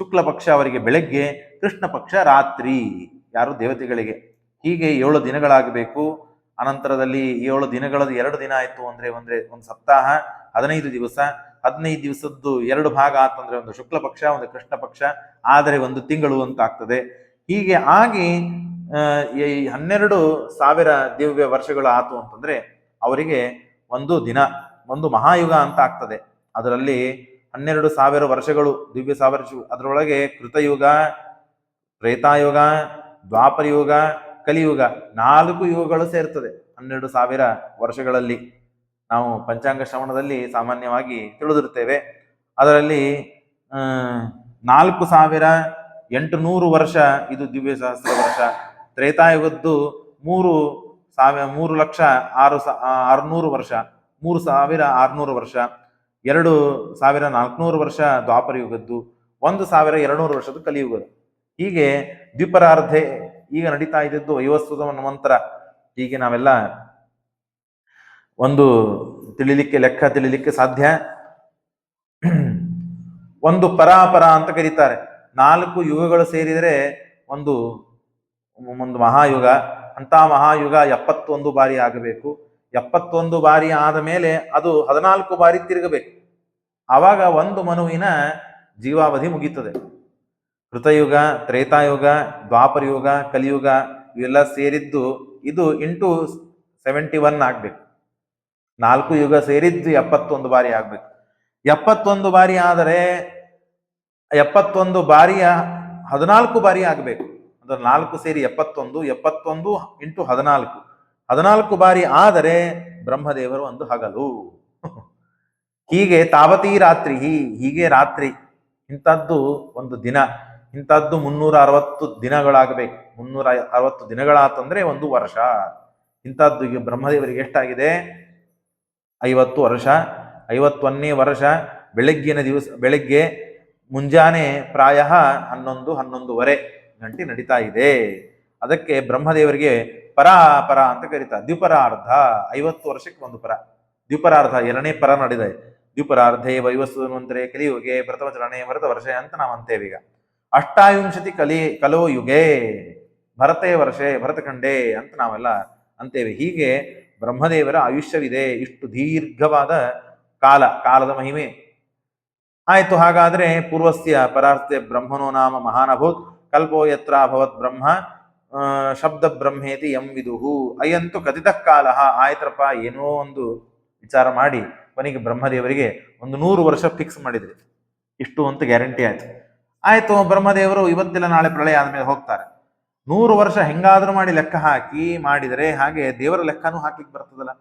ಶುಕ್ಲ ಪಕ್ಷ ಅವರಿಗೆ ಬೆಳಗ್ಗೆ, ಕೃಷ್ಣ ಪಕ್ಷ ರಾತ್ರಿ, ಯಾರು ದೇವತೆಗಳಿಗೆ. ಹೀಗೆ 7 ದಿನಗಳಾಗಬೇಕು. ಅನಂತರದಲ್ಲಿ 7 ದಿನಗಳದ್ದು 2 ದಿನ ಆಯ್ತು ಅಂದ್ರೆ ಒಂದು ಸಪ್ತಾಹ, 15 ದಿವಸ. 15 ದಿವಸದ್ದು 2 ಭಾಗ ಆತಂದ್ರೆ ಒಂದು ಶುಕ್ಲ ಪಕ್ಷ, ಒಂದು ಕೃಷ್ಣ ಪಕ್ಷ, ಆದರೆ ಒಂದು ತಿಂಗಳು ಅಂತ ಆಗ್ತದೆ. ಹೀಗೆ ಆಗಿ 12,000 ದಿವ್ಯ ವರ್ಷಗಳು ಆತು ಅಂತಂದ್ರೆ ಅವರಿಗೆ ಒಂದು ದಿನ, ಒಂದು ಮಹಾಯುಗ ಅಂತ ಆಗ್ತದೆ. ಅದರಲ್ಲಿ 12,000 ವರ್ಷಗಳು ದಿವ್ಯ ಸಾವಿರ, ಅದರೊಳಗೆ ಕೃತಯುಗ, ತ್ರೇತಾಯುಗ, ದ್ವಾಪರಯುಗ, ಕಲಿಯುಗ, 4 ಯುಗಗಳು ಸೇರ್ತದೆ 12,000 ವರ್ಷಗಳಲ್ಲಿ. ನಾವು ಪಂಚಾಂಗ ಶ್ರವಣದಲ್ಲಿ ಸಾಮಾನ್ಯವಾಗಿ ತಿಳಿದಿರ್ತೇವೆ. ಅದರಲ್ಲಿ 4,800 ವರ್ಷ ಇದು ದಿವ್ಯ ಸಹಸ್ರ ವರ್ಷ. ತ್ರೇತಾಯುಗದ್ದು 3,06,600 ವರ್ಷ, 3,600 ವರ್ಷ. 2,400 ವರ್ಷ ದ್ವಾಪರ ಯುಗದ್ದು, 1,200 ವರ್ಷದ ಕಲಿಯುಗದ್ದು. ಹೀಗೆ ದ್ವಿಪರಾರ್ಧೆ ಈಗ ನಡೀತಾ ಇದ್ದದ್ದು ವೈವಸ್ವತ ಮಂತ್ರ. ಹೀಗೆ ನಾವೆಲ್ಲ ಒಂದು ಲೆಕ್ಕ ತಿಳಿಲಿಕ್ಕೆ ಸಾಧ್ಯ. ಒಂದು ಪರಾಪರ ಅಂತ ಕರೀತಾರೆ. 4 ಯುಗಗಳು ಸೇರಿದರೆ ಒಂದು ಮಹಾಯುಗ. ಅಂತ ಮಹಾಯುಗ 71 ಬಾರಿ ಆಗಬೇಕು. 71 ಬಾರಿ ಆದ ಮೇಲೆ ಅದು 14 ಬಾರಿ ತಿರುಗಬೇಕು. ಆವಾಗ ಒಂದು ಮನುವಿನ ಜೀವಾವಧಿ ಮುಗೀತದೆ. ಕೃತಯುಗ, ತ್ರೇತಾಯುಗ, ದ್ವಾಪರಯುಗ, ಕಲಿಯುಗ ಇವೆಲ್ಲ ಸೇರಿದ್ದು ಇದು ಇಂಟು 71 ಆಗ್ಬೇಕು. 4 ಯುಗ ಸೇರಿದ್ದು 71 ಬಾರಿ ಆಗ್ಬೇಕು. 71 ಬಾರಿ ಆದರೆ 71 ಬಾರಿಯ 14 ಬಾರಿ ಆಗ್ಬೇಕು. ಅಂದ್ರೆ 4 ಸೇರಿ 71, 71 ಇಂಟು 14, 14 ಬಾರಿ ಆದರೆ ಬ್ರಹ್ಮದೇವರು ಒಂದು ಹಗಲು. ಹೀಗೆ ತಾವತಿ ರಾತ್ರಿ, ಹೀಗೆ ರಾತ್ರಿ. ಇಂಥದ್ದು ಒಂದು ದಿನ. ಇಂಥದ್ದು 360 ದಿನಗಳಾಗಬೇಕು. 360 ದಿನಗಳಾತಂದ್ರೆ ಒಂದು ವರ್ಷ. ಇಂಥದ್ದು ಈಗ ಬ್ರಹ್ಮದೇವರಿಗೆ ಎಷ್ಟಾಗಿದೆ? 50 ವರ್ಷ. 51ನೇ ವರ್ಷ ಬೆಳಗ್ಗಿನ ದಿವಸ, ಬೆಳಗ್ಗೆ ಮುಂಜಾನೆ ಪ್ರಾಯ 11:30 ಗಂಟೆ ನಡೀತಾ ಇದೆ. ಅದಕ್ಕೆ ಬ್ರಹ್ಮದೇವರಿಗೆ ಪರಾಪರ ಅಂತ ಕರೀತಾರೆ. ದ್ವಿಪರಾರ್ಧ, 50 ವರ್ಷಕ್ಕೆ ಒಂದು ಪರ. ದ್ವಿಪರಾರ್ಧ 2ನೇ ಪರ ನಡೆದಿದೆ. ದ್ವಿಪರಾರ್ಧೇ ವೈವಸ್ವತಮಂತ್ರೆ ಕಲಿಯುಗೆ ಪ್ರಥಮ ಚರಣೆ ಭರತ ವರ್ಷ ಅಂತ ನಾವು ಅಂತೇವೆ. ಈಗ 28 ಕಲೋ ಯುಗೆ ಭರತೇ ವರ್ಷೆ ಭರತಖಂಡೇ ಅಂತ ನಾವೆಲ್ಲ ಅಂತೇವೆ. ಹೀಗೆ ಬ್ರಹ್ಮದೇವರ ಆಯುಷ್ಯವಿದೆ. ಇಷ್ಟು ದೀರ್ಘವಾದ ಕಾಲದ ಮಹಿಮೆ ಆಯ್ತು. ಹಾಗಾದ್ರೆ ಪೂರ್ವಸ್ಯ ಪರಾರ್ಥ ಬ್ರಹ್ಮನೋ ನಾಮ ಮಹಾನಭೂತ್ ಕಲ್ಪೋ ಯತ್ರ ಅಭವತ್ ಬ್ರಹ್ಮ ಶಬ್ದ ಬ್ರಹ್ಮೇತಿ ಎಂ ವಿದುಹು ಅಯ್ಯಂತು ಕಥಿತ ಕಾಲ. ಆಯ್ತರಪ್ಪ, ಏನೋ ಒಂದು ವಿಚಾರ ಮಾಡಿ ಕೊನೆಗೆ ಬ್ರಹ್ಮದೇವರಿಗೆ ಒಂದು 100 ವರ್ಷ ಫಿಕ್ಸ್ ಮಾಡಿದ್ರಿ. ಇಷ್ಟು ಅಂತ ಗ್ಯಾರಂಟಿ ಆಯ್ತು. ಆಯ್ತು, ಬ್ರಹ್ಮದೇವರು ಇವತ್ತಿಲ್ಲ ನಾಳೆ ಪ್ರಳಯ ಆದ್ಮೇಲೆ ಹೋಗ್ತಾರೆ. 100 ವರ್ಷ ಹೆಂಗಾದ್ರೂ ಮಾಡಿ ಲೆಕ್ಕ ಹಾಕಿ ಮಾಡಿದರೆ, ಹಾಗೆ ದೇವರ ಲೆಕ್ಕನೂ ಹಾಕ್ಲಿಕ್ಕೆ ಬರ್ತದಲ್ಲ.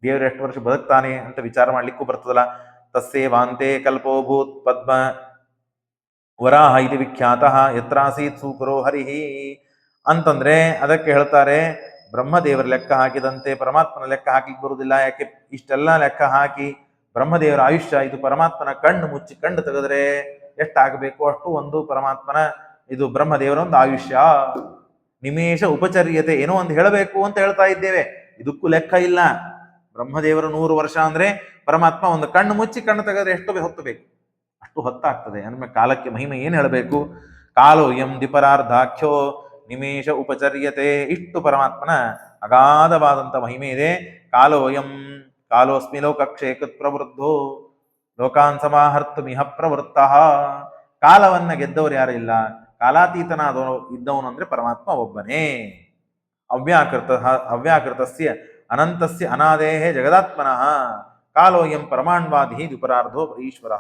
ದೇವರು ಎಷ್ಟು ವರ್ಷ ಬದುಕ್ತಾನೆ ಅಂತ ವಿಚಾರ ಮಾಡ್ಲಿಕ್ಕೂ ಬರ್ತದಲ್ಲ. ತಸ್ಸೇವಾಂತೆ ಕಲ್ಪೋಭೂತ್ ಪದ್ಮ ವರಾಹ ಇದು ವಿಖ್ಯಾತ ಯತ್ರಾಸೀತ್ ಸೂಕರೋ ಹರಿಹಿ ಅಂತಂದ್ರೆ ಅದಕ್ಕೆ ಹೇಳ್ತಾರೆ, ಬ್ರಹ್ಮದೇವರ ಲೆಕ್ಕ ಹಾಕಿದಂತೆ ಪರಮಾತ್ಮನ ಲೆಕ್ಕ ಹಾಕ್ಲಿಕ್ಕೆ ಬರುವುದಿಲ್ಲ. ಯಾಕೆ? ಇಷ್ಟೆಲ್ಲ ಲೆಕ್ಕ ಹಾಕಿ ಬ್ರಹ್ಮದೇವರ ಆಯುಷ್ಯ, ಇದು ಪರಮಾತ್ಮನ ಕಣ್ಣು ಮುಚ್ಚಿ ಕಣ್ಣು ತೆಗೆದ್ರೆ ಎಷ್ಟಾಗಬೇಕು ಅಷ್ಟು ಒಂದು ಪರಮಾತ್ಮನ, ಇದು ಬ್ರಹ್ಮದೇವರ ಒಂದು ಆಯುಷ್ಯ. ನಿಮೇಶ ಉಪಚರ್ಯತೆ, ಏನೋ ಒಂದು ಹೇಳಬೇಕು ಅಂತ ಹೇಳ್ತಾ ಇದ್ದೇವೆ, ಇದಕ್ಕೂ ಲೆಕ್ಕ ಇಲ್ಲ. ಬ್ರಹ್ಮದೇವರ 100 ವರ್ಷ ಅಂದ್ರೆ ಪರಮಾತ್ಮ ಒಂದು ಕಣ್ಣು ಮುಚ್ಚಿ ಕಣ್ಣು ತೆಗೆದ್ರೆ ಎಷ್ಟು ಹೊತ್ತು ಬೇಕು? ಅಷ್ಟು ಹೊತ್ತಾಗ್ತದೆ. ಅಂದ್ರೆ ಕಾಲಕ್ಕೆ ಮಹಿಮೆ ಏನು ಹೇಳಬೇಕು? ಕಾಲೋ ಎಂ ದ್ವಿಪರಾರ್ಧಾಖ್ಯೋ ನಿಮೇಶ ಉಪಚರ್ಯತೆ. ಇಷ್ಟು ಪರಮಾತ್ಮನ ಅಗಾಧವಾದಂಥ ಮಹಿಮೆ ಇದೆ. ಕಾಲೋಯಂ ಕಾಲೋಸ್ಮಿ ಲೋಕಕ್ಷೇಕೃತ್ ಪ್ರವೃದ್ಧೋ ಲೋಕಾನ್ ಸಮಾಹರ್ತುಮಿಹ ಪ್ರವೃತ್ತಃ. ಕಾಲವನ್ನ ಗೆದ್ದವರು ಯಾರು ಇಲ್ಲ. ಕಾಲಾತೀತನಾದವನು ಇದ್ದವನು ಅಂದ್ರೆ ಪರಮಾತ್ಮ ಒಬ್ಬನೇ. ಅವ್ಯಾಕೃತಸ್ಯ ಅನಂತಸ್ಯ ಅನಾದೇಹ ಜಗದಾತ್ಮನಃ ಕಾಲೋಯಂ ಪರಮಾಣ್ವಾದಿ ದ್ವಿಪರಾರ್ಧೋ ಈಶ್ವರ.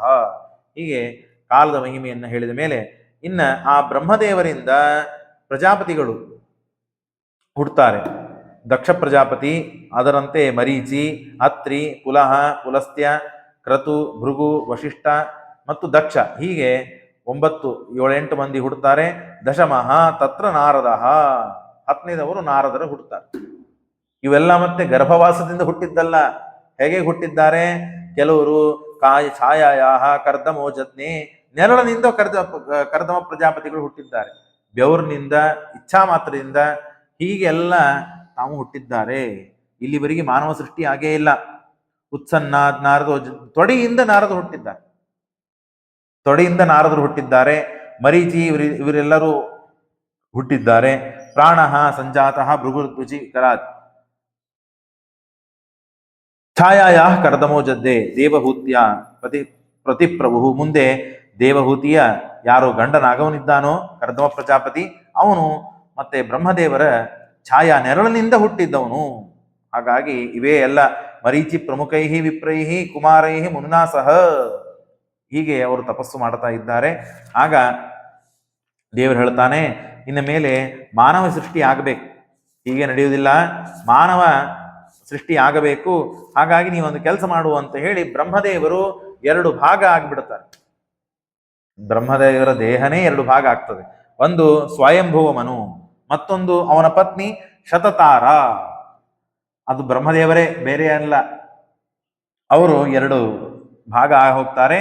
ಹೀಗೆ ಕಾಲದ ಮಹಿಮೆಯನ್ನು ಹೇಳಿದ ಮೇಲೆ ಇನ್ನ ಆ ಬ್ರಹ್ಮದೇವರಿಂದ ಪ್ರಜಾಪತಿಗಳು ಹುಡ್ತಾರೆ. ದಕ್ಷ ಪ್ರಜಾಪತಿ, ಅದರಂತೆ ಮರೀಚಿ, ಅತ್ರಿ, ಪುಲಹ, ಪುಲಸ್ತ್ಯ, ಕ್ರತು, ಭೃಗು, ವಶಿಷ್ಠ ಮತ್ತು ದಕ್ಷ, ಹೀಗೆ 7-8 ಮಂದಿ ಹುಡ್ತಾರೆ. ದಶಮಃ ತತ್ರ ನಾರದ, 10ನೇದವರು ನಾರದರು ಹುಟ್ಟುತ್ತಾರೆ. ಇವೆಲ್ಲ ಮತ್ತೆ ಗರ್ಭವಾಸದಿಂದ ಹುಟ್ಟಿದ್ದಲ್ಲ. ಹೇಗೆ ಹುಟ್ಟಿದ್ದಾರೆ? ಕೆಲವರು ಛಾಯಾಯಾಹ ಕರ್ದಮೋಜಜ್ಞೆ, ನೆರಳಿನಿಂದ ಕರ್ದಮ ಪ್ರಜಾಪತಿಗಳು ಹುಟ್ಟಿದ್ದಾರೆ. ಬೆವರಿನಿಂದ, ಇಚ್ಛಾ ಮಾತ್ರದಿಂದ ಹೀಗೆಲ್ಲ ತಾವು ಹುಟ್ಟಿದ್ದಾರೆ. ಇಲ್ಲಿವರೆಗೆ ಮಾನವ ಸೃಷ್ಟಿ ಆಗೇ ಇಲ್ಲ. ಉತ್ಸನ್ನಾದ್ ನಾರದ, ತೊಡೆಯಿಂದ ನಾರದ ಹುಟ್ಟಿದ್ದಾರೆ. ತೊಡೆಯಿಂದ ನಾರದರು ಹುಟ್ಟಿದ್ದಾರೆ. ಮರೀಚಿ ಇವರೆಲ್ಲರೂ ಹುಟ್ಟಿದ್ದಾರೆ. ಪ್ರಾಣ ಸಂಜಾತಃ ಭೃಗುರ್ದ್ವಿಜಿ ಕರಾತ್ ಛಾಯಾಯ ಕರ್ದಮೋಜದ್ದೆ ದೇವಹೂತಿಯ ಪ್ರತಿಪ್ರಭು. ಮುಂದೆ ದೇವಹೂತಿಯ ಯಾರು ಗಂಡನಾಗವನಿದ್ದಾನೋ ಕರ್ದಮ ಪ್ರಜಾಪತಿ, ಅವನು ಮತ್ತೆ ಬ್ರಹ್ಮದೇವರ ಛಾಯಾ ನೆರಳಿನಿಂದ ಹುಟ್ಟಿದ್ದವನು. ಹಾಗಾಗಿ ಇವೇ ಎಲ್ಲ ಮರೀಚಿ ಪ್ರಮುಖೈಹಿ ವಿಪ್ರೈಹಿ ಕುಮಾರೈಹಿ ಮುನ್ನಾಸಹ, ಹೀಗೆ ಅವರು ತಪಸ್ಸು ಮಾಡ್ತಾ ಇದ್ದಾರೆ. ಆಗ ದೇವರು ಹೇಳ್ತಾನೆ, ಇನ್ನು ಮೇಲೆ ಮಾನವ ಸೃಷ್ಟಿ ಆಗಬೇಕು, ಹೀಗೆ ನಡೆಯುವುದಿಲ್ಲ, ಮಾನವ ಸೃಷ್ಟಿ ಆಗಬೇಕು. ಹಾಗಾಗಿ ನೀವೊಂದು ಕೆಲಸ ಮಾಡು ಅಂತ ಹೇಳಿ ಬ್ರಹ್ಮದೇವರು 2 ಭಾಗ ಆಗಿಬಿಡುತ್ತಾರೆ. ಬ್ರಹ್ಮದೇವರ ದೇಹನೇ 2 ಭಾಗ ಆಗ್ತದೆ. ಒಂದು ಸ್ವಯಂಭುವ ಮನು, ಮತ್ತೊಂದು ಅವನ ಪತ್ನಿ ಶತತಾರ. ಅದು ಬ್ರಹ್ಮದೇವರೇ, ಬೇರೆ ಅಲ್ಲ. ಅವರು 2 ಭಾಗ ಹೋಗ್ತಾರೆ.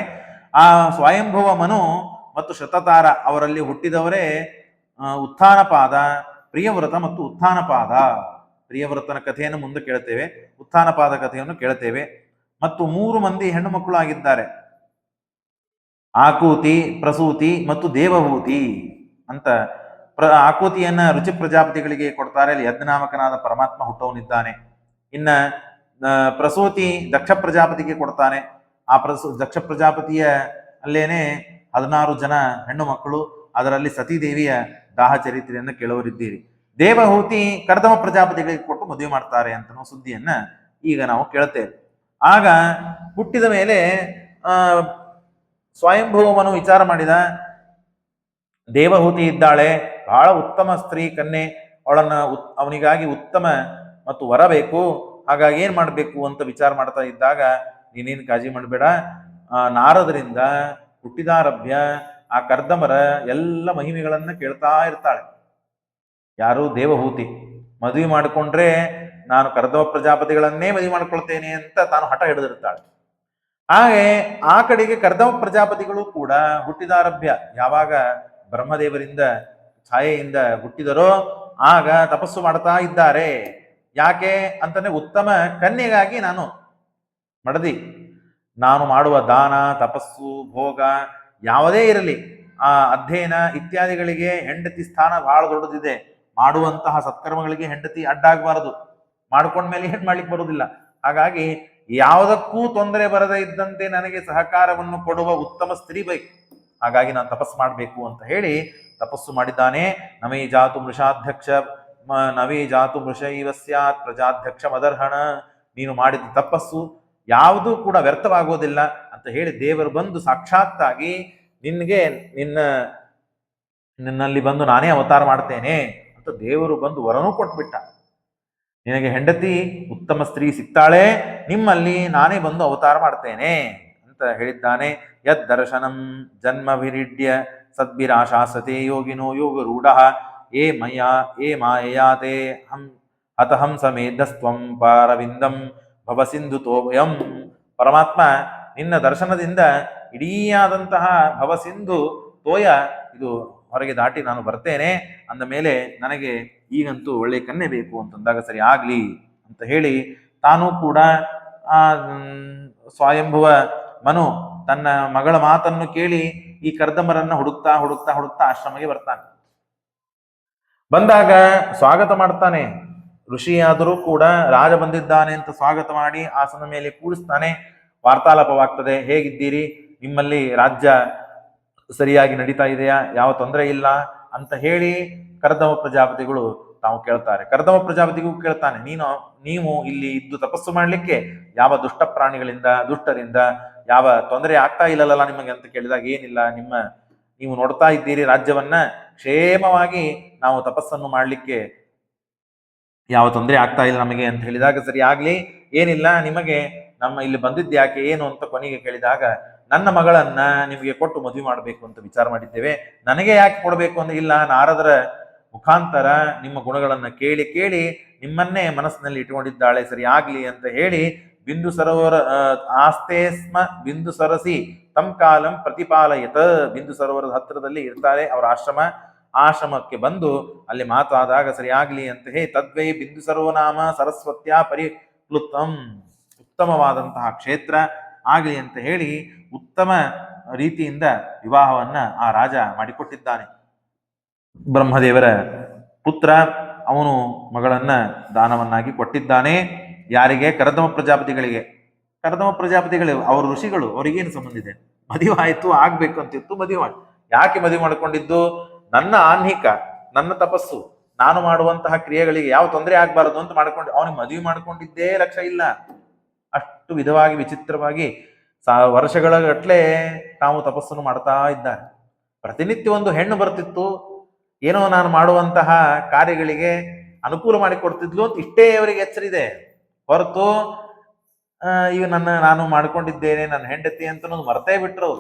ಆ ಸ್ವಯಂಭುವ ಮನು ಮತ್ತು ಶತತಾರ ಅವರಲ್ಲಿ ಹುಟ್ಟಿದವರೇ ಉತ್ಥಾನಪಾದ, ಪ್ರಿಯವ್ರತ ಮತ್ತು ಉತ್ಥಾನಪಾದ. ಪ್ರಿಯವ್ರತನ ಕಥೆಯನ್ನು ಮುಂದೆ ಕೇಳ್ತೇವೆ, ಉತ್ಥಾನಪಾದ ಕಥೆಯನ್ನು ಕೇಳ್ತೇವೆ. ಮತ್ತು 3 ಮಂದಿ ಹೆಣ್ಣು ಮಕ್ಕಳು ಆಗಿದ್ದಾರೆ, ಆಕೂತಿ, ಪ್ರಸೂತಿ ಮತ್ತು ದೇವಹೂತಿ ಅಂತ. ಆಕೂತಿಯನ್ನ ರುಚಿ ಪ್ರಜಾಪತಿಗಳಿಗೆ ಕೊಡ್ತಾರೆ, ಅಲ್ಲಿ ಯಜ್ಞನಾಮಕನಾದ ಪರಮಾತ್ಮ ಹುಟ್ಟವನಿದ್ದಾನೆ. ಇನ್ನ ಪ್ರಸೂತಿ ದಕ್ಷ ಪ್ರಜಾಪತಿಗೆ ಕೊಡ್ತಾನೆ. ಆ ದಕ್ಷ ಪ್ರಜಾಪತಿಯ ಅಲ್ಲೇನೆ 16 ಜನ ಹೆಣ್ಣು ಮಕ್ಕಳು, ಅದರಲ್ಲಿ ಸತೀದೇವಿಯ ದಾಹ ಚರಿತ್ರೆಯನ್ನು ಕೇಳುವರಿದ್ದೀರಿ. ದೇವಹೂತಿ ಕರ್ದಮ ಪ್ರಜಾಪತಿಗಳಿಗೆ ಕೊಟ್ಟು ಮದುವೆ ಮಾಡ್ತಾರೆ ಅಂತ ಸುದ್ದಿಯನ್ನ ಈಗ ನಾವು ಕೇಳ್ತೇವೆ. ಆಗ ಹುಟ್ಟಿದ ಮೇಲೆ ಸ್ವಯಂಭೂವನು ವಿಚಾರ ಮಾಡಿದ, ದೇವಹೂತಿ ಇದ್ದಾಳೆ, ಬಹಳ ಉತ್ತಮ ಸ್ತ್ರೀ ಕನ್ಯೆ, ಅವನಿಗಾಗಿ ಉತ್ತಮ ಮತ್ತು ವರ ಬೇಕು. ಹಾಗಾಗಿ ಏನ್ ಮಾಡ್ಬೇಕು ಅಂತ ವಿಚಾರ ಮಾಡ್ತಾ ಇದ್ದಾಗ, ನೀನೇನು ಕಾಳಜಿ ಮಾಡಬೇಡ, ನಾರದರಿಂದ ಹುಟ್ಟಿದಾರಭ್ಯ ಆ ಕರ್ದಮರ ಎಲ್ಲ ಮಹಿಮೆಗಳನ್ನ ಕೇಳ್ತಾ ಇರ್ತಾಳೆ. ಯಾರು? ದೇವಹೂತಿ. ಮದುವೆ ಮಾಡಿಕೊಂಡ್ರೆ ನಾನು ಕರ್ದಮ ಪ್ರಜಾಪತಿಗಳನ್ನೇ ಮದುವೆ ಮಾಡ್ಕೊಳ್ತೇನೆ ಅಂತ ತಾನು ಹಠ ಹಿಡಿದಿರ್ತಾಳೆ. ಹಾಗೆ ಆ ಕಡೆಗೆ ಕರ್ದಮ ಪ್ರಜಾಪತಿಗಳು ಕೂಡ ಹುಟ್ಟಿದಾರಭ್ಯ ಯಾವಾಗ ಬ್ರಹ್ಮದೇವರಿಂದ ಛಾಯೆಯಿಂದ ಹುಟ್ಟಿದರೋ ಆಗ ತಪಸ್ಸು ಮಾಡ್ತಾ ಇದ್ದಾರೆ. ಯಾಕೆ ಅಂತಂದ್ರೆ ಉತ್ತಮ ಕನ್ಯೆಗಾಗಿ ನಾನು ಮಡದಿ, ನಾನು ಮಾಡುವ ದಾನ, ತಪಸ್ಸು, ಭೋಗ ಯಾವುದೇ ಇರಲಿ, ಆ ಅಧ್ಯಯನ ಇತ್ಯಾದಿಗಳಿಗೆ ಹೆಂಡತಿ ಸ್ಥಾನ ಬಹಳ ದೊಡ್ಡದಿದೆ. ಮಾಡುವಂತಹ ಸತ್ಕರ್ಮಗಳಿಗೆ ಹೆಂಡತಿ ಅಡ್ಡಾಗಬಾರದು, ಮಾಡ್ಕೊಂಡ್ಮೇಲೆ ಏನ್ ಮಾಡ್ಲಿಕ್ಕೆ ಬರುವುದಿಲ್ಲ. ಹಾಗಾಗಿ ಯಾವುದಕ್ಕೂ ತೊಂದರೆ ಬರದೇ ಇದ್ದಂತೆ ನನಗೆ ಸಹಕಾರವನ್ನು ಕೊಡುವ ಉತ್ತಮ ಸ್ತ್ರೀ ಬೇಕು. ಹಾಗಾಗಿ ನಾನು ತಪಸ್ಸು ಮಾಡಬೇಕು ಅಂತ ಹೇಳಿ ತಪಸ್ಸು ಮಾಡಿದ್ದಾನೆ. ನವೇ ಜಾತು ಮೃಷಾಧ್ಯಕ್ಷ ನವೇ ಜಾತು ಮೃಷ ಇವ ಸ್ಯಾತ್ ಪ್ರಜಾಧ್ಯಕ್ಷ ಮದರ್ಹಣ. ನೀನು ಮಾಡಿದ ತಪಸ್ಸು ಯಾವುದೂ ಕೂಡ ವ್ಯರ್ಥವಾಗೋದಿಲ್ಲ ಅಂತ ಹೇಳಿ ದೇವರು ಬಂದು ಸಾಕ್ಷಾತ್ತಾಗಿ ನಿನ್ಗೆ ನಿನ್ನಲ್ಲಿ ಬಂದು ನಾನೇ ಅವತಾರ ಮಾಡ್ತೇನೆ ಅಂತ ದೇವರು ಬಂದು ವರನೂ ಕೊಟ್ಬಿಟ್ಟ. ನಿನಗೆ ಹೆಂಡತಿ ಉತ್ತಮ ಸ್ತ್ರೀ ಸಿಗ್ತಾಳೆ, ನಿಮ್ಮಲ್ಲಿ ನಾನೇ ಬಂದು ಅವತಾರ ಮಾಡ್ತೇನೆ ಅಂತ ಹೇಳಿದ್ದಾನೆ. ಯದ್ ದರ್ಶನಂ ಜನ್ಮ ವಿರಿಡ್ಯ ಸದ್ಭಿರಾಶಾಸತೆ ಯೋಗಿನೋ ಯೋಗ ರೂಢ ಏ ಮಾಯಯಾತೆ ಹತಹಂ ಸಮೇಧಸ್ತ್ವಂ ಪಾರವಿಂದಂ ಭವಸಿಂಧು ತೋಯಂ. ಪರಮಾತ್ಮ ನಿನ್ನ ದರ್ಶನದಿಂದ ಇಡೀಯಾದಂತಹ ಭವಸಿಂಧು ತೋಯ ಇದು ಹೊರಗೆ ದಾಟಿ ನಾನು ಬರ್ತೇನೆ ಅಂದ ಮೇಲೆ ನನಗೆ ಈಗಂತೂ ಒಳ್ಳೆ ಕನ್ಯೆ ಬೇಕು ಅಂತಂದಾಗ ಸರಿ ಆಗ್ಲಿ ಅಂತ ಹೇಳಿ ತಾನೂ ಕೂಡ ಆ ಸ್ವಯಂಭುವ ಮನು ತನ್ನ ಮಗಳ ಮಾತನ್ನು ಕೇಳಿ ಈ ಕರ್ದಮರನ್ನ ಹುಡುಕ್ತಾ ಆಶ್ರಮಕ್ಕೆ ಬರ್ತಾನೆ. ಬಂದಾಗ ಸ್ವಾಗತ ಮಾಡ್ತಾನೆ. ಋಷಿಯಾದರೂ ಕೂಡ ರಾಜ ಬಂದಿದ್ದಾನೆ ಅಂತ ಸ್ವಾಗತ ಮಾಡಿ ಆಸನ ಮೇಲೆ ಕೂಡಿಸ್ತಾನೆ. ವಾರ್ತಾಲಾಪವಾಗ್ತದೆ. ಹೇಗಿದ್ದೀರಿ, ನಿಮ್ಮಲ್ಲಿ ರಾಜ್ಯ ಸರಿಯಾಗಿ ನಡೀತಾ ಇದೆಯಾ, ಯಾವ ತೊಂದರೆ ಇಲ್ಲ ಅಂತ ಹೇಳಿ ಕರ್ದಮ ಪ್ರಜಾಪತಿಗಳು ತಾವು ಕೇಳ್ತಾರೆ. ಕರ್ದಮ ಪ್ರಜಾಪತಿಗೂ ಕೇಳ್ತಾನೆ, ನೀವು ಇಲ್ಲಿ ಇದ್ದು ತಪಸ್ಸು ಮಾಡ್ಲಿಕ್ಕೆ ಯಾವ ದುಷ್ಟ ಪ್ರಾಣಿಗಳಿಂದ ದುಷ್ಟರಿಂದ ಯಾವ ತೊಂದರೆ ಆಗ್ತಾ ಇಲ್ಲಲ್ಲ ನಿಮಗೆ ಅಂತ ಕೇಳಿದಾಗ, ಏನಿಲ್ಲ, ನೀವು ನೋಡ್ತಾ ಇದ್ದೀರಿ ರಾಜ್ಯವನ್ನ, ಕ್ಷೇಮವಾಗಿ ನಾವು ತಪಸ್ಸನ್ನು ಮಾಡ್ಲಿಕ್ಕೆ ಯಾವ ತೊಂದರೆ ಆಗ್ತಾ ಇಲ್ಲ ನಮಗೆ ಅಂತ ಹೇಳಿದಾಗ, ಸರಿ ಆಗ್ಲಿ, ಏನಿಲ್ಲ, ನಿಮಗೆ ನಮ್ಮ ಇಲ್ಲಿ ಬಂದಿದ್ಯಾಕೆ ಏನು ಅಂತ ಕೊನೆಗೆ ಕೇಳಿದಾಗ, ನನ್ನ ಮಗಳನ್ನ ನಿಮಗೆ ಕೊಟ್ಟು ಮದುವೆ ಮಾಡಬೇಕು ಅಂತ ವಿಚಾರ ಮಾಡಿದ್ದೇವೆ. ನನಗೆ ಯಾಕೆ ಕೊಡಬೇಕು ಅಂದ್ರೆ, ಇಲ್ಲ, ನಾರದರ ಮುಖಾಂತರ ನಿಮ್ಮ ಗುಣಗಳನ್ನ ಕೇಳಿ ಕೇಳಿ ನಿಮ್ಮನ್ನೇ ಮನಸ್ಸಿನಲ್ಲಿ ಇಟ್ಕೊಂಡಿದ್ದಾಳೆ, ಸರಿ ಆಗ್ಲಿ ಅಂತ ಹೇಳಿ ಬಿಂದು ಸರೋವರ ಆಸ್ತೇಸ್ಮ ಬಿಂದು ಸರಸಿ ತಮ್ ಕಾಲಂ ಪ್ರತಿಪಾಲಯತ. ಬಿಂದು ಸರೋವರದ ಹತ್ತಿರದಲ್ಲಿ ಇರ್ತಾರೆ ಅವರ ಆಶ್ರಮಕ್ಕೆ ಬಂದು ಅಲ್ಲಿ ಮಾತಾದಾಗ, ಸರಿ ಆಗ್ಲಿ ಅಂತ ಹೇಳಿ ತದ್ವೈ ಬಿಂದು ಸರ್ವನಾಮ ಸರಸ್ವತ್ಯ ಪರಿಪ್ಲುತಂ, ಉತ್ತಮವಾದಂತಹ ಕ್ಷೇತ್ರ ಆಗಲಿ ಅಂತ ಹೇಳಿ ಉತ್ತಮ ರೀತಿಯಿಂದ ವಿವಾಹವನ್ನ ಆ ರಾಜ ಮಾಡಿಕೊಟ್ಟಿದ್ದಾನೆ. ಬ್ರಹ್ಮದೇವರ ಪುತ್ರ ಅವನು ಮಗಳನ್ನ ದಾನವನ್ನಾಗಿ ಕೊಟ್ಟಿದ್ದಾನೆ. ಯಾರಿಗೆ? ಕರ್ದಮ ಪ್ರಜಾಪತಿಗಳಿಗೆ. ಕರ್ದಮ ಪ್ರಜಾಪತಿಗಳು ಅವ್ರ ಋಷಿಗಳು, ಅವ್ರಿಗೇನು ಸಂಬಂಧ ಇದೆ? ಮದುವೆ ಆಯ್ತು, ಆಗ್ಬೇಕು ಅಂತಿತ್ತು, ಮದುವೆ ಮಾಡಿ. ಯಾಕೆ ಮದುವೆ ಮಾಡ್ಕೊಂಡಿದ್ದು? ನನ್ನ ಆನ್ಹಿಕ, ನನ್ನ ತಪಸ್ಸು, ನಾನು ಮಾಡುವಂತಹ ಕ್ರಿಯೆಗಳಿಗೆ ಯಾವ ತೊಂದರೆ ಆಗ್ಬಾರದು ಅಂತ ಮಾಡ್ಕೊಂಡು ಅವನಿಗೆ ಮದುವೆ ಮಾಡ್ಕೊಂಡಿದ್ದೇ ಲಕ್ಷ್ಯ ಇಲ್ಲ. ಅಷ್ಟು ವಿಧವಾಗಿ ವಿಚಿತ್ರವಾಗಿ ವರ್ಷಗಳ ಗಟ್ಲೆ ತಾವು ತಪಸ್ಸನ್ನು ಮಾಡ್ತಾ ಇದ್ದಾರೆ. ಪ್ರತಿನಿತ್ಯ ಒಂದು ಹೆಣ್ಣು ಬರ್ತಿತ್ತು, ಏನೋ ನಾನು ಮಾಡುವಂತಹ ಕಾರ್ಯಗಳಿಗೆ ಅನುಕೂಲ ಮಾಡಿಕೊಡ್ತಿದ್ಲು ಅಂತ ಇಷ್ಟೇ ಅವರಿಗೆ ಎಚ್ಚರಿದೆ ಹೊರತು ಈಗ ನಾನು ಮಾಡ್ಕೊಂಡಿದ್ದೇನೆ, ನನ್ನ ಹೆಂಡತಿ ಅಂತ ಮರ್ತೇ ಬಿಟ್ರು.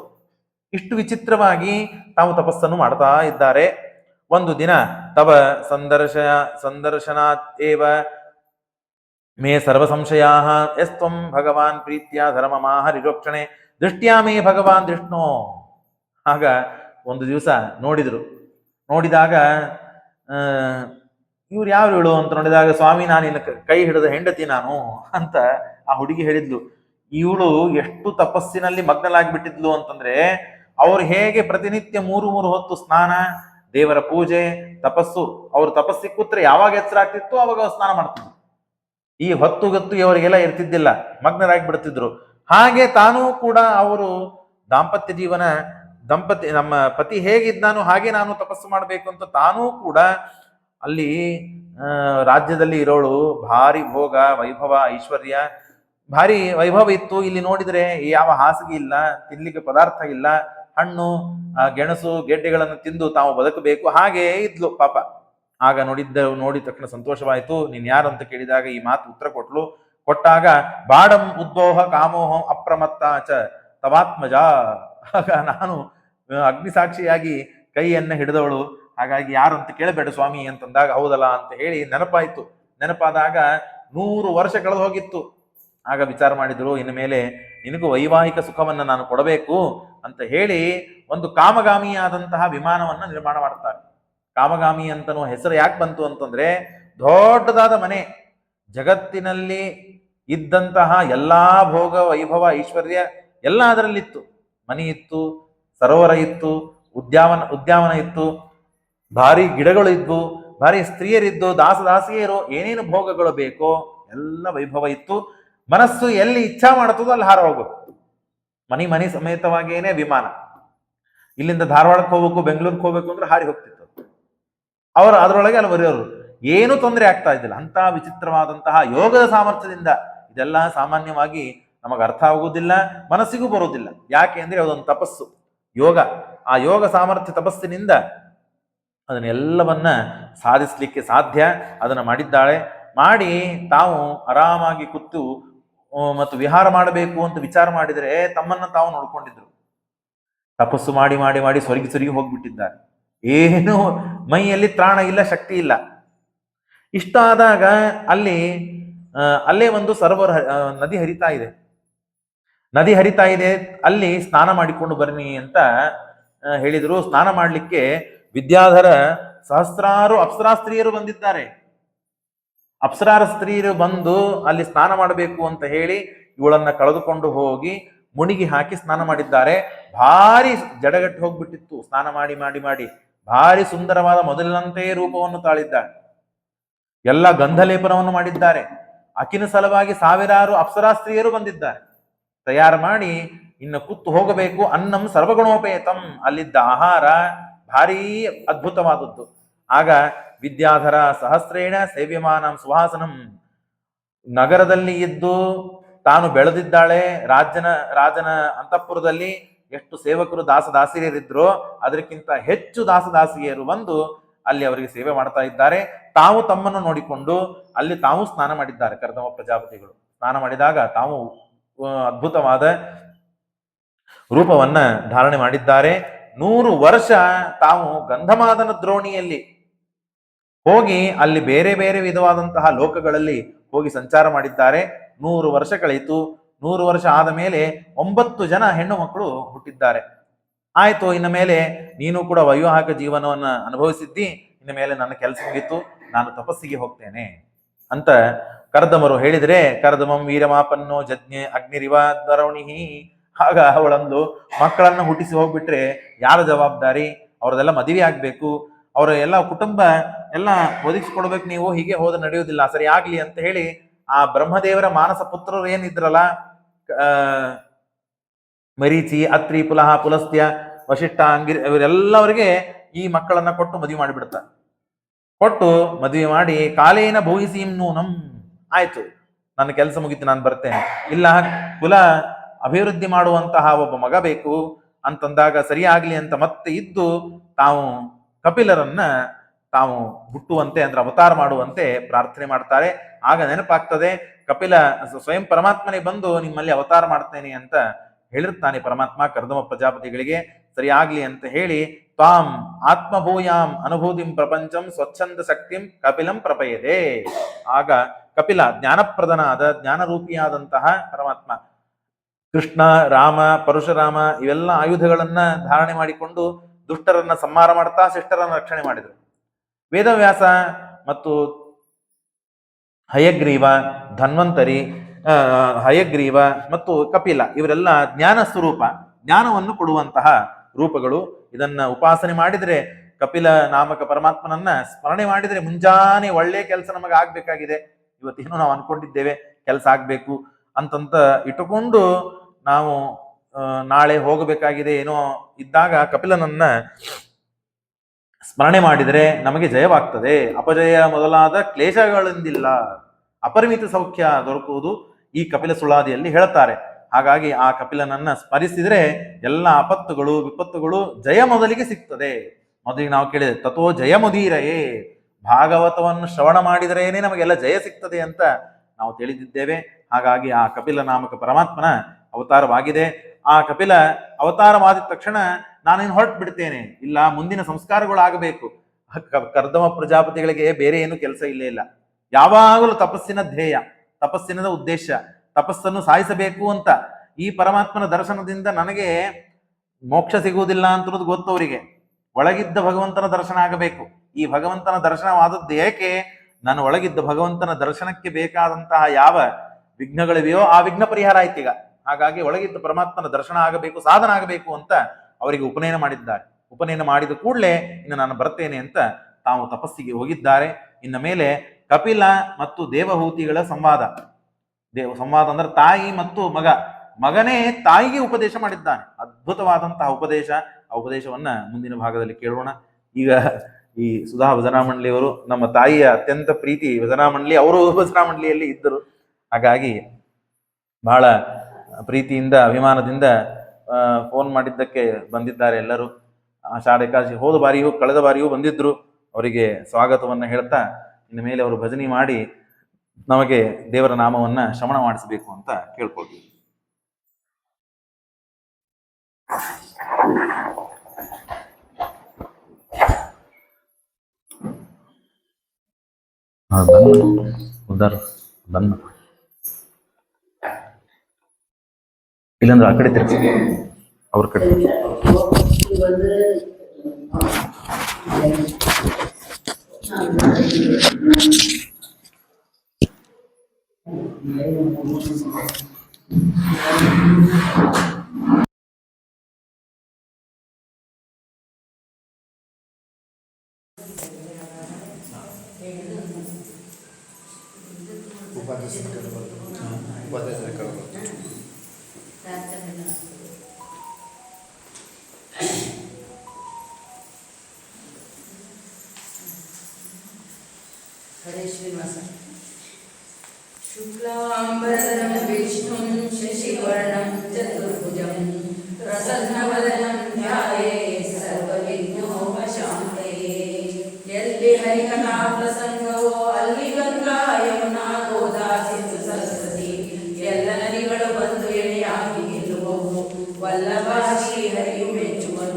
ಇಷ್ಟು ವಿಚಿತ್ರವಾಗಿ ತಾವು ತಪಸ್ಸನ್ನು ಮಾಡ್ತಾ ಇದ್ದಾರೆ. ಒಂದು ದಿನ ತವ ಸಂದರ್ಶನಾತ್ ಏವ ಮೇ ಸರ್ವ ಸಂಶಯಾ ಯಸ್ತ್ವಂ ಭಗವಾನ್ ಪ್ರೀತ್ಯ ಧರ್ಮಮಾಹ ನಿರೋಕ್ಷಣೆ ದೃಷ್ಟ್ಯಾ ಮೇ ಭಗವಾನ್ ದೃಷ್ಣೋ. ಆಗ ಒಂದು ದಿವಸ ನೋಡಿದಾಗ ಇವ್ರು ಯಾರು ಹೇಳು ಅಂತ ನೋಡಿದಾಗ, ಸ್ವಾಮಿ, ನಾನಿನ್ನ ಕೈ ಹಿಡಿದ ಹೆಂಡತಿ ನಾನು ಅಂತ ಆ ಹುಡುಗಿ ಹೇಳಿದ್ಲು. ಇವಳು ಎಷ್ಟು ತಪಸ್ಸಿನಲ್ಲಿ ಮಗ್ನಲಾಗಿಬಿಟ್ಟಿದ್ಲು ಅಂತಂದ್ರೆ, ಅವ್ರು ಹೇಗೆ ಪ್ರತಿನಿತ್ಯ 3 ಹೊತ್ತು ಸ್ನಾನ, ದೇವರ ಪೂಜೆ, ತಪಸ್ಸು, ಅವ್ರು ತಪಸ್ಸಿಗೆ ಕೂತ್ರೆ ಯಾವಾಗ ಎಚ್ಚರ ಆಗ್ತಿತ್ತು ಅವಾಗ ಸ್ನಾನ ಮಾಡ್ತಿದ್ರು. ಈ ಹೊತ್ತುಗತ್ತು ಇವರಿಗೆಲ್ಲ ಇರ್ತಿದ್ದಿಲ್ಲ, ಮಗ್ನರಾಗಿ ಬಿಡ್ತಿದ್ರು. ಹಾಗೆ ತಾನೂ ಕೂಡ ಅವರು ದಾಂಪತ್ಯ ಜೀವನ, ನಮ್ಮ ಪತಿ ಹೇಗಿದ್ದಾನೋ ಹಾಗೆ ನಾನು ತಪಸ್ಸು ಮಾಡಬೇಕು ಅಂತ ತಾನೂ ಕೂಡ ಅಲ್ಲಿ ರಾಜ್ಯದಲ್ಲಿ ಇರೋಳು. ಭಾರಿ ಭೋಗ, ವೈಭವ, ಐಶ್ವರ್ಯ, ಭಾರಿ ವೈಭವ ಇತ್ತು. ಇಲ್ಲಿ ನೋಡಿದ್ರೆ ಯಾವ ಹಾಸಿಗೆ ಇಲ್ಲ, ತಿನ್ಲಿಕ್ಕೆ ಪದಾರ್ಥ ಇಲ್ಲ, ಹಣ್ಣು ಗೆಣಸು ಗೆಡ್ಡೆಗಳನ್ನು ತಿಂದು ತಾವು ಬದುಕಬೇಕು, ಹಾಗೆ ಇದ್ಲು ಪಾಪ. ಆಗ ನೋಡಿದ ತಕ್ಷಣ ಸಂತೋಷವಾಯಿತು. ನೀನ್ ಯಾರು ಅಂತ ಕೇಳಿದಾಗ ಈ ಮಾತು ಉತ್ತರ ಕೊಟ್ಟಾಗ, ಬಾಡಂ ಉದ್ಭೋಹ ಕಾಮೋಹಂ ಅಪ್ರಮತ್ತಾಚ ತವಾತ್ಮಜ. ಆಗ ನಾನು ಅಗ್ನಿಸಾಕ್ಷಿಯಾಗಿ ಕೈಯನ್ನ ಹಿಡಿದವಳು, ಹಾಗಾಗಿ ಯಾರು ಅಂತ ಕೇಳಬೇಡ ಸ್ವಾಮಿ ಅಂತಂದಾಗ, ಹೌದಲ್ಲ ಅಂತ ಹೇಳಿ ನೆನಪಾಯ್ತು. ನೆನಪಾದಾಗ 100 ವರ್ಷ ಕಳೆದು ಹೋಗಿತ್ತು. ಆಗ ವಿಚಾರ ಮಾಡಿದ್ರು, ಇನ್ನು ಮೇಲೆ ನಿನಗೂ ವೈವಾಹಿಕ ಸುಖವನ್ನ ನಾನು ಕೊಡಬೇಕು ಅಂತ ಹೇಳಿ ಒಂದು ಕಾಮಗಾಮಿಯಾದಂತಹ ವಿಮಾನವನ್ನ ನಿರ್ಮಾಣ ಮಾಡ್ತಾರೆ. ಕಾಮಗಾಮಿ ಅಂತನೋ ಹೆಸರು ಯಾಕೆ ಬಂತು ಅಂತಂದ್ರೆ, ದೊಡ್ಡದಾದ ಮನೆ, ಜಗತ್ತಿನಲ್ಲಿ ಇದ್ದಂತಹ ಎಲ್ಲಾ ಭೋಗ ವೈಭವ ಐಶ್ವರ್ಯ ಎಲ್ಲ ಅದರಲ್ಲಿತ್ತು. ಮನೆ ಇತ್ತು, ಸರೋವರ ಇತ್ತು, ಉದ್ಯಾನವನ ಇತ್ತು, ಭಾರಿ ಗಿಡಗಳು ಇದ್ವು, ಭಾರಿ ಸ್ತ್ರೀಯರಿದ್ದು, ದಾಸಿಯರು, ಏನೇನು ಭೋಗಗಳು ಬೇಕೋ ಎಲ್ಲ ವೈಭವ ಇತ್ತು. ಮನಸ್ಸು ಎಲ್ಲಿ ಇಚ್ಛಾ ಮಾಡುತ್ತದೋ ಅಲ್ಲಿ ಹಾರ ಹೋಗ್ಬೇಕು. ಮನೆ ಸಮೇತವಾಗಿಯೇನೆ ವಿಮಾನ. ಇಲ್ಲಿಂದ ಧಾರವಾಡಕ್ಕೆ ಹೋಗ್ಬೇಕು, ಬೆಂಗಳೂರಿಗೆ ಹೋಗ್ಬೇಕು ಅಂದ್ರೆ ಹಾರಿ ಹೋಗ್ತಿತ್ತು. ಅವರು ಅದರೊಳಗೆ ಅಲ್ಲಿ ಬರೆಯೋರು, ಏನು ತೊಂದರೆ ಆಗ್ತಾ ಇದ್ದಿಲ್ಲ. ಅಂತ ವಿಚಿತ್ರವಾದಂತಹ ಯೋಗದ ಸಾಮರ್ಥ್ಯದಿಂದ ಇದೆಲ್ಲ ಸಾಮಾನ್ಯವಾಗಿ ನಮಗೆ ಅರ್ಥ ಆಗುವುದಿಲ್ಲ, ಮನಸ್ಸಿಗೂ ಬರುವುದಿಲ್ಲ. ಯಾಕೆ ಅಂದ್ರೆ ಅದೊಂದು ತಪಸ್ಸು, ಯೋಗ. ಆ ಯೋಗ ಸಾಮರ್ಥ್ಯ ತಪಸ್ಸಿನಿಂದ ಅದನ್ನೆಲ್ಲವನ್ನ ಸಾಧಿಸ್ಲಿಕ್ಕೆ ಸಾಧ್ಯ. ಅದನ್ನ ಮಾಡಿದ್ದಾಳೆ. ಮಾಡಿ ತಾವು ಆರಾಮಾಗಿ ಕೂತು ಮತ್ತು ವಿಹಾರ ಮಾಡಬೇಕು ಅಂತ ವಿಚಾರ ಮಾಡಿದರೆ ತಮ್ಮನ್ನ ತಾವು ನೋಡ್ಕೊಂಡಿದ್ರು. ತಪಸ್ಸು ಮಾಡಿ ಮಾಡಿ ಮಾಡಿ ಸೊರಗಿ ಹೋಗ್ಬಿಟ್ಟಿದ್ದಾರೆ. ಏನು ಮೈಯಲ್ಲಿ ತ್ರಾಣ ಇಲ್ಲ, ಶಕ್ತಿ ಇಲ್ಲ. ಇಷ್ಟ ಆದಾಗ ಅಲ್ಲೇ ಒಂದು ಸರೋವರ, ನದಿ ಹರಿತಾ ಇದೆ. ಅಲ್ಲಿ ಸ್ನಾನ ಮಾಡಿಕೊಂಡು ಬನ್ನಿ ಅಂತ ಹೇಳಿದ್ರು. ಸ್ನಾನ ಮಾಡ್ಲಿಕ್ಕೆ ವಿದ್ಯಾಧರ ಸಹಸ್ರಾರು ಅಪ್ಸರಾ ಸ್ತ್ರೀಯರು ಬಂದಿದ್ದಾರೆ. ಅಪ್ಸರಾರ ಸ್ತ್ರೀಯರು ಬಂದು ಅಲ್ಲಿ ಸ್ನಾನ ಮಾಡಬೇಕು ಅಂತ ಹೇಳಿ ಇವಳನ್ನ ಕಳೆದುಕೊಂಡು ಹೋಗಿ ಮುಣಿಗಿ ಹಾಕಿ ಸ್ನಾನ ಮಾಡಿದ್ದಾರೆ. ಭಾರಿ ಜಡಗಟ್ಟು ಹೋಗ್ಬಿಟ್ಟಿತ್ತು. ಸ್ನಾನ ಮಾಡಿ ಮಾಡಿ ಮಾಡಿ ಭಾರಿ ಸುಂದರವಾದ ಮೊದಲಿನಂತೆಯೇ ರೂಪವನ್ನು ತಾಳಿದ್ದಾಳೆ. ಎಲ್ಲ ಗಂಧಲೇಪನವನ್ನು ಮಾಡಿದ್ದಾರೆ. ಅಕಿನ ಸಲುವಾಗಿ ಸಾವಿರಾರು ಅಪ್ಸರಾಸ್ತ್ರೀಯರು ಬಂದಿದ್ದಾರೆ. ತಯಾರು ಮಾಡಿ ಇನ್ನು ಕುತ್ತು ಹೋಗಬೇಕು. ಅನ್ನಂ ಸರ್ವಗುಣೋಪೇತಂ, ಅಲ್ಲಿದ್ದ ಆಹಾರ ಭಾರೀ ಅದ್ಭುತವಾದದ್ದು. ಆಗ ವಿದ್ಯಾಧರ ಸಹಸ್ರೇಣ ಸೇವ್ಯಮಾನಂ ಸುಹಾಸನಂ, ನಗರದಲ್ಲಿ ಇದ್ದು ತಾನು ಬೆಳೆದಿದ್ದಾಳೆ. ರಾಜನ ಅಂತಃಪುರದಲ್ಲಿ ಎಷ್ಟು ಸೇವಕರು ದಾಸದಾಸಿಯರಿದ್ರೋ ಅದಕ್ಕಿಂತ ಹೆಚ್ಚು ದಾಸದಾಸಿಯರು ಬಂದು ಅಲ್ಲಿ ಅವರಿಗೆ ಸೇವೆ ಮಾಡ್ತಾ ಇದ್ದಾರೆ. ತಾವು ತಮ್ಮನ್ನು ನೋಡಿಕೊಂಡು ಅಲ್ಲಿ ತಾವು ಸ್ನಾನ ಮಾಡಿದ್ದಾರೆ. ಕರ್ದಮ ಪ್ರಜಾಪತಿಗಳು ಸ್ನಾನ ಮಾಡಿದಾಗ ತಾವು ಅದ್ಭುತವಾದ ರೂಪವನ್ನ ಧಾರಣೆ ಮಾಡಿದ್ದಾರೆ. 100 ವರ್ಷ ತಾವು ಗಂಧಮಾದನ ದ್ರೋಣಿಯಲ್ಲಿ ಹೋಗಿ ಅಲ್ಲಿ ಬೇರೆ ಬೇರೆ ವಿಧವಾದಂತಹ ಲೋಕಗಳಲ್ಲಿ ಹೋಗಿ ಸಂಚಾರ ಮಾಡಿದ್ದಾರೆ. 100 ವರ್ಷ ಕಳೆಯಿತು. 100 ವರ್ಷ ಆದ ಮೇಲೆ 9 ಜನ ಹೆಣ್ಣು ಮಕ್ಕಳು ಹುಟ್ಟಿದ್ದಾರೆ. ಆಯ್ತು, ಇನ್ನು ಮೇಲೆ ನೀನು ಕೂಡ ವೈವಾಹಿಕ ಜೀವನವನ್ನ ಅನುಭವಿಸಿದ್ದಿ, ಇನ್ನು ಮೇಲೆ ನನ್ನ ಕೆಲಸ ಮುಗಿತು, ನಾನು ತಪಸ್ಸಿಗೆ ಹೋಗ್ತೇನೆ ಅಂತ ಕರ್ದಮರು ಹೇಳಿದ್ರೆ, ಕರ್ದಮಂ ವೀರಮಾಪನ್ನೋ ಜಜ್ಞೆ ಅಗ್ನಿರಿವ ದ್ವರೌಣಿಹಿ. ಆಗ ಅವಳಂದು, ಮಕ್ಕಳನ್ನ ಹುಟ್ಟಿಸಿ ಹೋಗ್ಬಿಟ್ರೆ ಯಾರ ಜವಾಬ್ದಾರಿ? ಅವ್ರದೆಲ್ಲ ಮದುವೆ ಆಗ್ಬೇಕು, ಅವರ ಎಲ್ಲ ಕುಟುಂಬ ಎಲ್ಲ ಒದಗಿಸ್ಕೊಡ್ಬೇಕು, ನೀವು ಹೀಗೆ ಹೋದ ನಡೆಯುವುದಿಲ್ಲ, ಸರಿ ಆಗ್ಲಿ ಅಂತ ಹೇಳಿ ಆ ಬ್ರಹ್ಮದೇವರ ಮಾನಸ ಪುತ್ರರು ಏನಿದ್ರಲ್ಲ, ಮರೀಚಿ, ಅತ್ರಿ, ಪುಲಹ, ಪುಲಸ್ತ್ಯ, ವಶಿಷ್ಠ, ಅಂಗಿರಿ, ಇವರೆಲ್ಲವರಿಗೆ ಈ ಮಕ್ಕಳನ್ನ ಕೊಟ್ಟು ಮದುವೆ ಮಾಡಿಬಿಡ್ತಾರೆ. ಕೊಟ್ಟು ಮದುವೆ ಮಾಡಿ ಕಾಲೇನ ಭೂಯಿಸೀಂ ನೂನಂ, ಆಯ್ತು ನನ್ನ ಕೆಲಸ ಮುಗಿತು, ನಾನು ಬರ್ತೇನೆ. ಇಲ್ಲ, ಕುಲ ಅಭಿವೃದ್ಧಿ ಮಾಡುವಂತಹ ಒಬ್ಬ ಮಗ ಬೇಕು ಅಂತಂದಾಗ ಸರಿ ಆಗ್ಲಿ ಅಂತ ಮತ್ತೆ ಇದ್ದು ತಾವು ಕಪಿಲರನ್ನ ತಾವು ಹುಟ್ಟುವಂತೆ ಅಂದ್ರೆ ಅವತಾರ ಮಾಡುವಂತೆ ಪ್ರಾರ್ಥನೆ ಮಾಡ್ತಾರೆ. ಆಗ ನೆನಪಾಗ್ತದೆ, ಕಪಿಲ ಸ್ವಯಂ ಪರಮಾತ್ಮನೇ ಬಂದು ನಿಮ್ಮಲ್ಲಿ ಅವತಾರ ಮಾಡ್ತೇನೆ ಅಂತ ಹೇಳಿರ್ತಾನೆ ಪರಮಾತ್ಮ ಕರ್ದಮ ಪ್ರಜಾಪತಿಗಳಿಗೆ. ಸರಿ ಆಗ್ಲಿ ಅಂತ ಹೇಳಿ ತ್ವಾಂ ಆತ್ಮಭೂಯಾಂ ಅನುಭೂತಿಂ ಪ್ರಪಂಚಂ ಸ್ವಚ್ಛಂದ ಶಕ್ತಿಂ ಕಪಿಲಂ ಪ್ರಪಯದೆ. ಆಗ ಕಪಿಲ ಜ್ಞಾನಪ್ರದನಾದ ಜ್ಞಾನರೂಪಿಯಾದಂತಹ ಪರಮಾತ್ಮ ಕೃಷ್ಣ, ರಾಮ, ಪರಶುರಾಮ ಇವೆಲ್ಲ ಆಯುಧಗಳನ್ನ ಧಾರಣೆ ಮಾಡಿಕೊಂಡು ದುಷ್ಟರನ್ನ ಸಂಹಾರ ಮಾಡ್ತಾ ಶಿಷ್ಟರನ್ನ ರಕ್ಷಣೆ ಮಾಡಿದರು. ವೇದವ್ಯಾಸ ಮತ್ತು ಹಯಗ್ರೀವ, ಧನ್ವಂತರಿ, ಹಯಗ್ರೀವ ಮತ್ತು ಕಪಿಲ ಇವರೆಲ್ಲ ಜ್ಞಾನ ಸ್ವರೂಪ, ಜ್ಞಾನವನ್ನು ಕೊಡುವಂತಹ ರೂಪಗಳು. ಇದನ್ನ ಉಪಾಸನೆ ಮಾಡಿದ್ರೆ, ಕಪಿಲ ನಾಮಕ ಪರಮಾತ್ಮನನ್ನ ಸ್ಮರಣೆ ಮಾಡಿದ್ರೆ ಮುಂಜಾನೆ ಒಳ್ಳೆ ಕೆಲಸ ನಮಗೆ ಆಗ್ಬೇಕಾಗಿದೆ, ಇವತ್ತೇನು ನಾವು ಅನ್ಕೊಂಡಿದ್ದೇವೆ ಕೆಲಸ ಆಗ್ಬೇಕು ಅಂತಂತ ಇಟ್ಟುಕೊಂಡು ನಾವು ನಾಳೆ ಹೋಗಬೇಕಾಗಿದೆ ಏನೋ ಇದ್ದಾಗ ಕಪಿಲನನ್ನ ಸ್ಮರಣೆ ಮಾಡಿದರೆ ನಮಗೆ ಜಯವಾಗ್ತದೆ. ಅಪಜಯ ಮೊದಲಾದ ಕ್ಲೇಶಗಳಿಂದಿಲ್ಲ, ಅಪರಿಮಿತ ಸೌಖ್ಯ ದೊರಕುವುದು ಈ ಕಪಿಲ ಸುಳಾದಿಯಲ್ಲಿ ಹೇಳ್ತಾರೆ. ಹಾಗಾಗಿ ಆ ಕಪಿಲನನ್ನ ಸ್ಮರಿಸಿದ್ರೆ ಎಲ್ಲ ಆಪತ್ತುಗಳು ವಿಪತ್ತುಗಳು ಜಯ ಮೊದಲಿಗೆ ಸಿಗ್ತದೆ. ಮೊದಲಿಗೆ ನಾವು ಕೇಳಿದೆ ತಥೋ ಜಯ ಮುದೀರಯೇ, ಭಾಗವತವನ್ನು ಶ್ರವಣ ಮಾಡಿದರೇನೆ ನಮಗೆಲ್ಲ ಜಯ ಸಿಗ್ತದೆ ಅಂತ ನಾವು ತಿಳಿದಿದ್ದೇವೆ. ಹಾಗಾಗಿ ಆ ಕಪಿಲ ನಾಮಕ ಪರಮಾತ್ಮನ ಅವತಾರವಾಗಿದೆ. ಆ ಕಪಿಲ ಅವತಾರವಾದ ತಕ್ಷಣ ನಾನೇನು ಹೊರಟು ಬಿಡ್ತೇನೆ, ಇಲ್ಲ ಮುಂದಿನ ಸಂಸ್ಕಾರಗಳು ಆಗಬೇಕು. ಕರ್ದಮ ಪ್ರಜಾಪತಿಗಳಿಗೆ ಬೇರೆ ಏನು ಕೆಲಸ ಇಲ್ಲೇ ಇಲ್ಲ, ಯಾವಾಗಲೂ ತಪಸ್ಸಿನ ಧ್ಯೇಯ, ತಪಸ್ಸಿನ ಉದ್ದೇಶ, ತಪಸ್ಸನ್ನು ಸಾಯಿಸಬೇಕು ಅಂತ. ಈ ಪರಮಾತ್ಮನ ದರ್ಶನದಿಂದ ನನಗೆ ಮೋಕ್ಷ ಸಿಗುವುದಿಲ್ಲ ಅಂತನ್ನೋದು ಗೊತ್ತವರಿಗೆ. ಒಳಗಿದ್ದ ಭಗವಂತನ ದರ್ಶನ ಆಗಬೇಕು. ಈ ಭಗವಂತನ ದರ್ಶನವಾದದ್ದು ಏಕೆ? ನಾನು ಒಳಗಿದ್ದ ಭಗವಂತನ ದರ್ಶನಕ್ಕೆ ಬೇಕಾದಂತಹ ಯಾವ ವಿಘ್ನಗಳಿವೆಯೋ ಆ ವಿಘ್ನ ಪರಿಹಾರ ಆಯ್ತೀಗ. ಹಾಗಾಗಿ ಒಳಗಿದ್ದ ಪರಮಾತ್ಮನ ದರ್ಶನ ಆಗಬೇಕು, ಸಾಧನ ಆಗಬೇಕು ಅಂತ ಅವರಿಗೆ ಉಪನಯನ ಮಾಡಿದ್ದಾರೆ. ಉಪನಯನ ಮಾಡಿದ ಕೂಡಲೇ ಇನ್ನು ನಾನು ಬರ್ತೇನೆ ಅಂತ ತಾವು ತಪಸ್ಸಿಗೆ ಹೋಗಿದ್ದಾರೆ. ಇನ್ನ ಮೇಲೆ ಕಪಿಲ ಮತ್ತು ದೇವಹೂತಿಗಳ ಸಂವಾದ. ಸಂವಾದ ಅಂದ್ರೆ ತಾಯಿ ಮತ್ತು ಮಗ, ಮಗನೇ ತಾಯಿಗೆ ಉಪದೇಶ ಮಾಡಿದ್ದಾನೆ. ಅದ್ಭುತವಾದಂತಹ ಉಪದೇಶ. ಆ ಉಪದೇಶವನ್ನ ಮುಂದಿನ ಭಾಗದಲ್ಲಿ ಕೇಳೋಣ. ಈಗ ಈ ಸುಧಾ ಭಜನಾ ಮಂಡಳಿಯವರು ನಮ್ಮ ತಾಯಿಯ ಅತ್ಯಂತ ಪ್ರೀತಿ ಭಜನಾ ಮಂಡಳಿ, ಅವರು ಭಜನಾ ಮಂಡಳಿಯಲ್ಲಿ ಇದ್ದರು. ಹಾಗಾಗಿ ಬಹಳ ಪ್ರೀತಿಯಿಂದ ಅಭಿಮಾನದಿಂದ ಫೋನ್ ಮಾಡಿದ್ದಕ್ಕೆ ಬಂದಿದ್ದಾರೆ ಎಲ್ಲರೂ. ಆಷಾಢ ಏಕಾದಶಿ ಹೋದ ಬಾರಿಯೂ ಕಳೆದ ಬಾರಿಯೂ ಬಂದಿದ್ರು. ಅವರಿಗೆ ಸ್ವಾಗತವನ್ನ ಹೇಳ್ತಾ ಇನ್ನು ಮೇಲೆ ಅವರು ಭಜನೆ ಮಾಡಿ ನಮಗೆ ದೇವರ ನಾಮವನ್ನ ಶ್ರವಣ ಮಾಡಿಸಬೇಕು ಅಂತ ಕೇಳ್ಕೊಳ್ತೀವಿ. ಉದ್ದಾರ ಬನ್ನ ಇಲ್ಲಾಂದ್ರೆ ಆ ಕಡೆ ತಿರ್ಸಿ, ಅವ್ರ ಕಡೆ ಹರೇ ಶ್ರೀನಿವಾಸ. ಶುಕ್ಲಾಂಬರಧರಂ ವಿಷ್ಣು